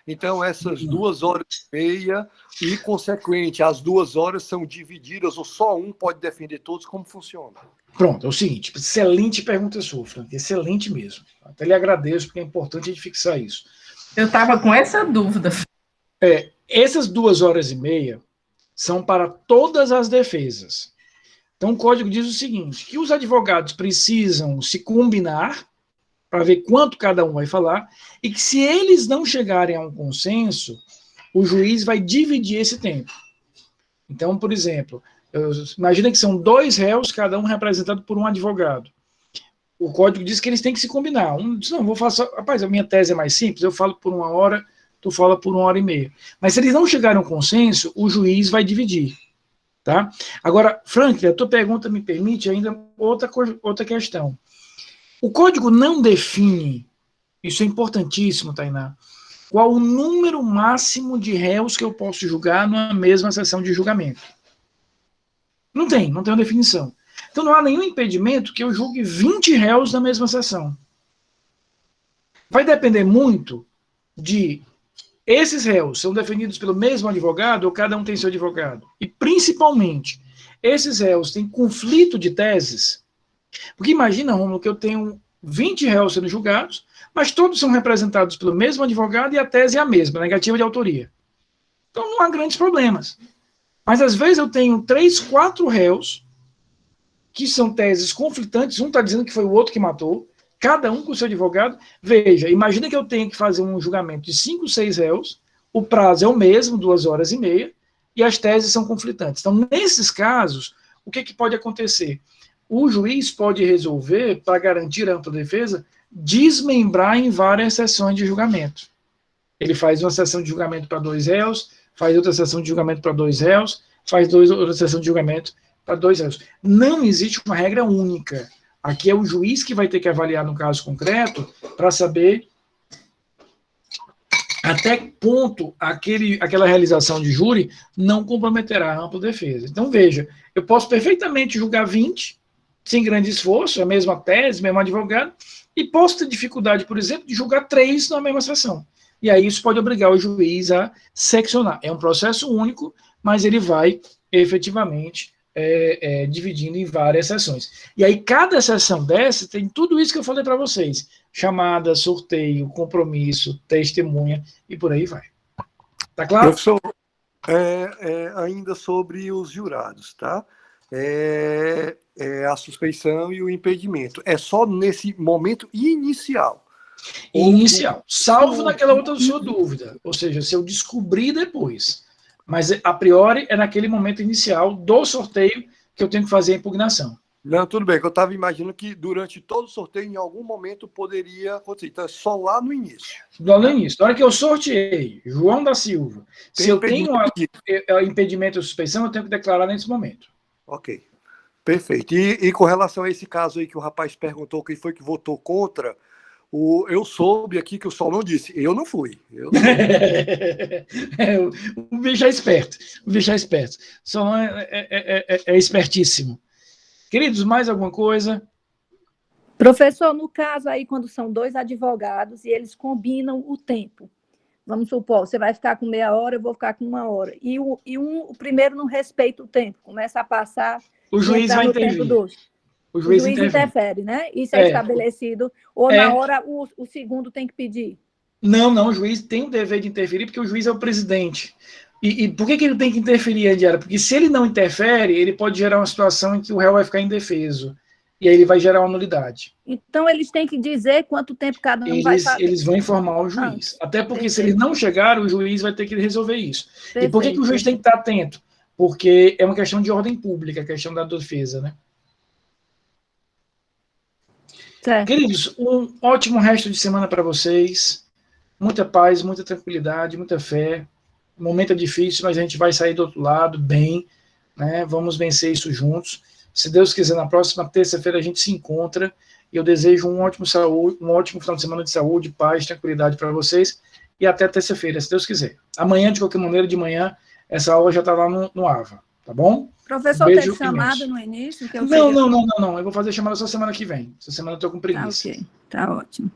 Então, essas 2h30 e, consequente, as 2 horas são divididas ou só um pode defender todos, como funciona? Pronto, é o seguinte, excelente pergunta sua, Frank, excelente mesmo. Até lhe agradeço, porque é importante a gente fixar isso. Eu estava com essa dúvida. Essas 2h30 são para todas as defesas. Então, o código diz o seguinte, que os advogados precisam se combinar para ver quanto cada um vai falar, e que se eles não chegarem a um consenso, o juiz vai dividir esse tempo. Então, por exemplo, imagina que são 2 réus, cada um representado por um advogado. O código diz que eles têm que se combinar. Um diz: não, vou fazer, rapaz, a minha tese é mais simples, eu falo por 1 hora, tu fala por 1h30. Mas se eles não chegarem a um consenso, o juiz vai dividir. Tá? Agora, Franklin, a tua pergunta me permite ainda outra questão. O código não define, isso é importantíssimo, Tainá, qual o número máximo de réus que eu posso julgar numa mesma sessão de julgamento. Não tem uma definição. Então não há nenhum impedimento que eu julgue 20 réus na mesma sessão. Vai depender muito de esses réus são definidos pelo mesmo advogado ou cada um tem seu advogado. E principalmente, esses réus têm conflito de teses? Porque imagina, Rômulo, que eu tenho 20 réus sendo julgados, mas todos são representados pelo mesmo advogado e a tese é a mesma, negativa de autoria. Então não há grandes problemas. Mas às vezes eu tenho 3, 4 réus que são teses conflitantes, um está dizendo que foi o outro que matou, cada um com o seu advogado. Veja, imagina que eu tenho que fazer um julgamento de 5, 6 réus, o prazo é o mesmo, 2h30, e as teses são conflitantes. Então, nesses casos, o que pode acontecer? O juiz pode resolver, para garantir a ampla defesa, desmembrar em várias sessões de julgamento. Ele faz uma sessão de julgamento para 2 réus, faz outra sessão de julgamento para 2 réus, faz outra sessão de julgamento para 2 réus. Não existe uma regra única. Aqui é o juiz que vai ter que avaliar no caso concreto para saber até que ponto aquela realização de júri não comprometerá a ampla defesa. Então, veja, eu posso perfeitamente julgar 20, sem grande esforço, a mesma tese, mesmo advogado, e posso ter dificuldade, por exemplo, de julgar 3 na mesma sessão. E aí isso pode obrigar o juiz a seccionar. É um processo único, mas ele vai efetivamente dividindo em várias sessões. E aí cada sessão dessa tem tudo isso que eu falei para vocês. Chamada, sorteio, compromisso, testemunha e por aí vai. Tá claro? Professor, ainda sobre os jurados, tá? A suspeição e o impedimento. É só nesse momento inicial. Inicial. Salvo naquela outra sua dúvida. Ou seja, se eu descobrir depois. Mas, a priori, é naquele momento inicial do sorteio que eu tenho que fazer a impugnação. Não, tudo bem, que eu estava imaginando que durante todo o sorteio, em algum momento, poderia acontecer. Então, é só lá no início. Lá no início. Na hora que eu sorteei João da Silva, se eu tenho impedimento ou suspeição, eu tenho que declarar nesse momento. Ok, perfeito. E com relação a esse caso aí que o rapaz perguntou quem foi que votou contra, eu soube aqui que o Solon disse, eu não fui. O bicho é esperto. O bicho é esperto. Solon é espertíssimo. Queridos, mais alguma coisa? Professor, no caso aí, quando são 2 advogados e eles combinam o tempo, vamos supor, você vai ficar com meia hora, eu vou ficar com 1 hora, e o primeiro não respeita o tempo, começa a passar... O juiz vai intervir. O juiz interfere, né? Isso é estabelecido, ou na hora o segundo tem que pedir? Não, o juiz tem o dever de interferir, porque o juiz é o presidente. E por que ele tem que interferir, Andiara? Porque se ele não interfere, ele pode gerar uma situação em que o réu vai ficar indefeso. E aí ele vai gerar uma nulidade. Então, eles têm que dizer quanto tempo cada um vai fazer. Eles vão informar o juiz. Até porque se eles não chegarem, o juiz vai ter que resolver isso. Perfeito. E por que o juiz tem que estar atento? Porque é uma questão de ordem pública, a questão da defesa, né? Certo. Queridos, um ótimo resto de semana para vocês. Muita paz, muita tranquilidade, muita fé. O momento é difícil, mas a gente vai sair do outro lado bem, né? Vamos vencer isso juntos. Se Deus quiser, na próxima terça-feira a gente se encontra. E eu desejo um ótimo final de semana de saúde, paz, tranquilidade para vocês. E até terça-feira, se Deus quiser. Amanhã, de qualquer maneira, de manhã, essa aula já está lá no AVA, tá bom? Professor, teve chamada no início? Não. Eu vou fazer chamada só semana que vem. Essa semana eu estou com preguiça. Tá, ok. Tá ótimo.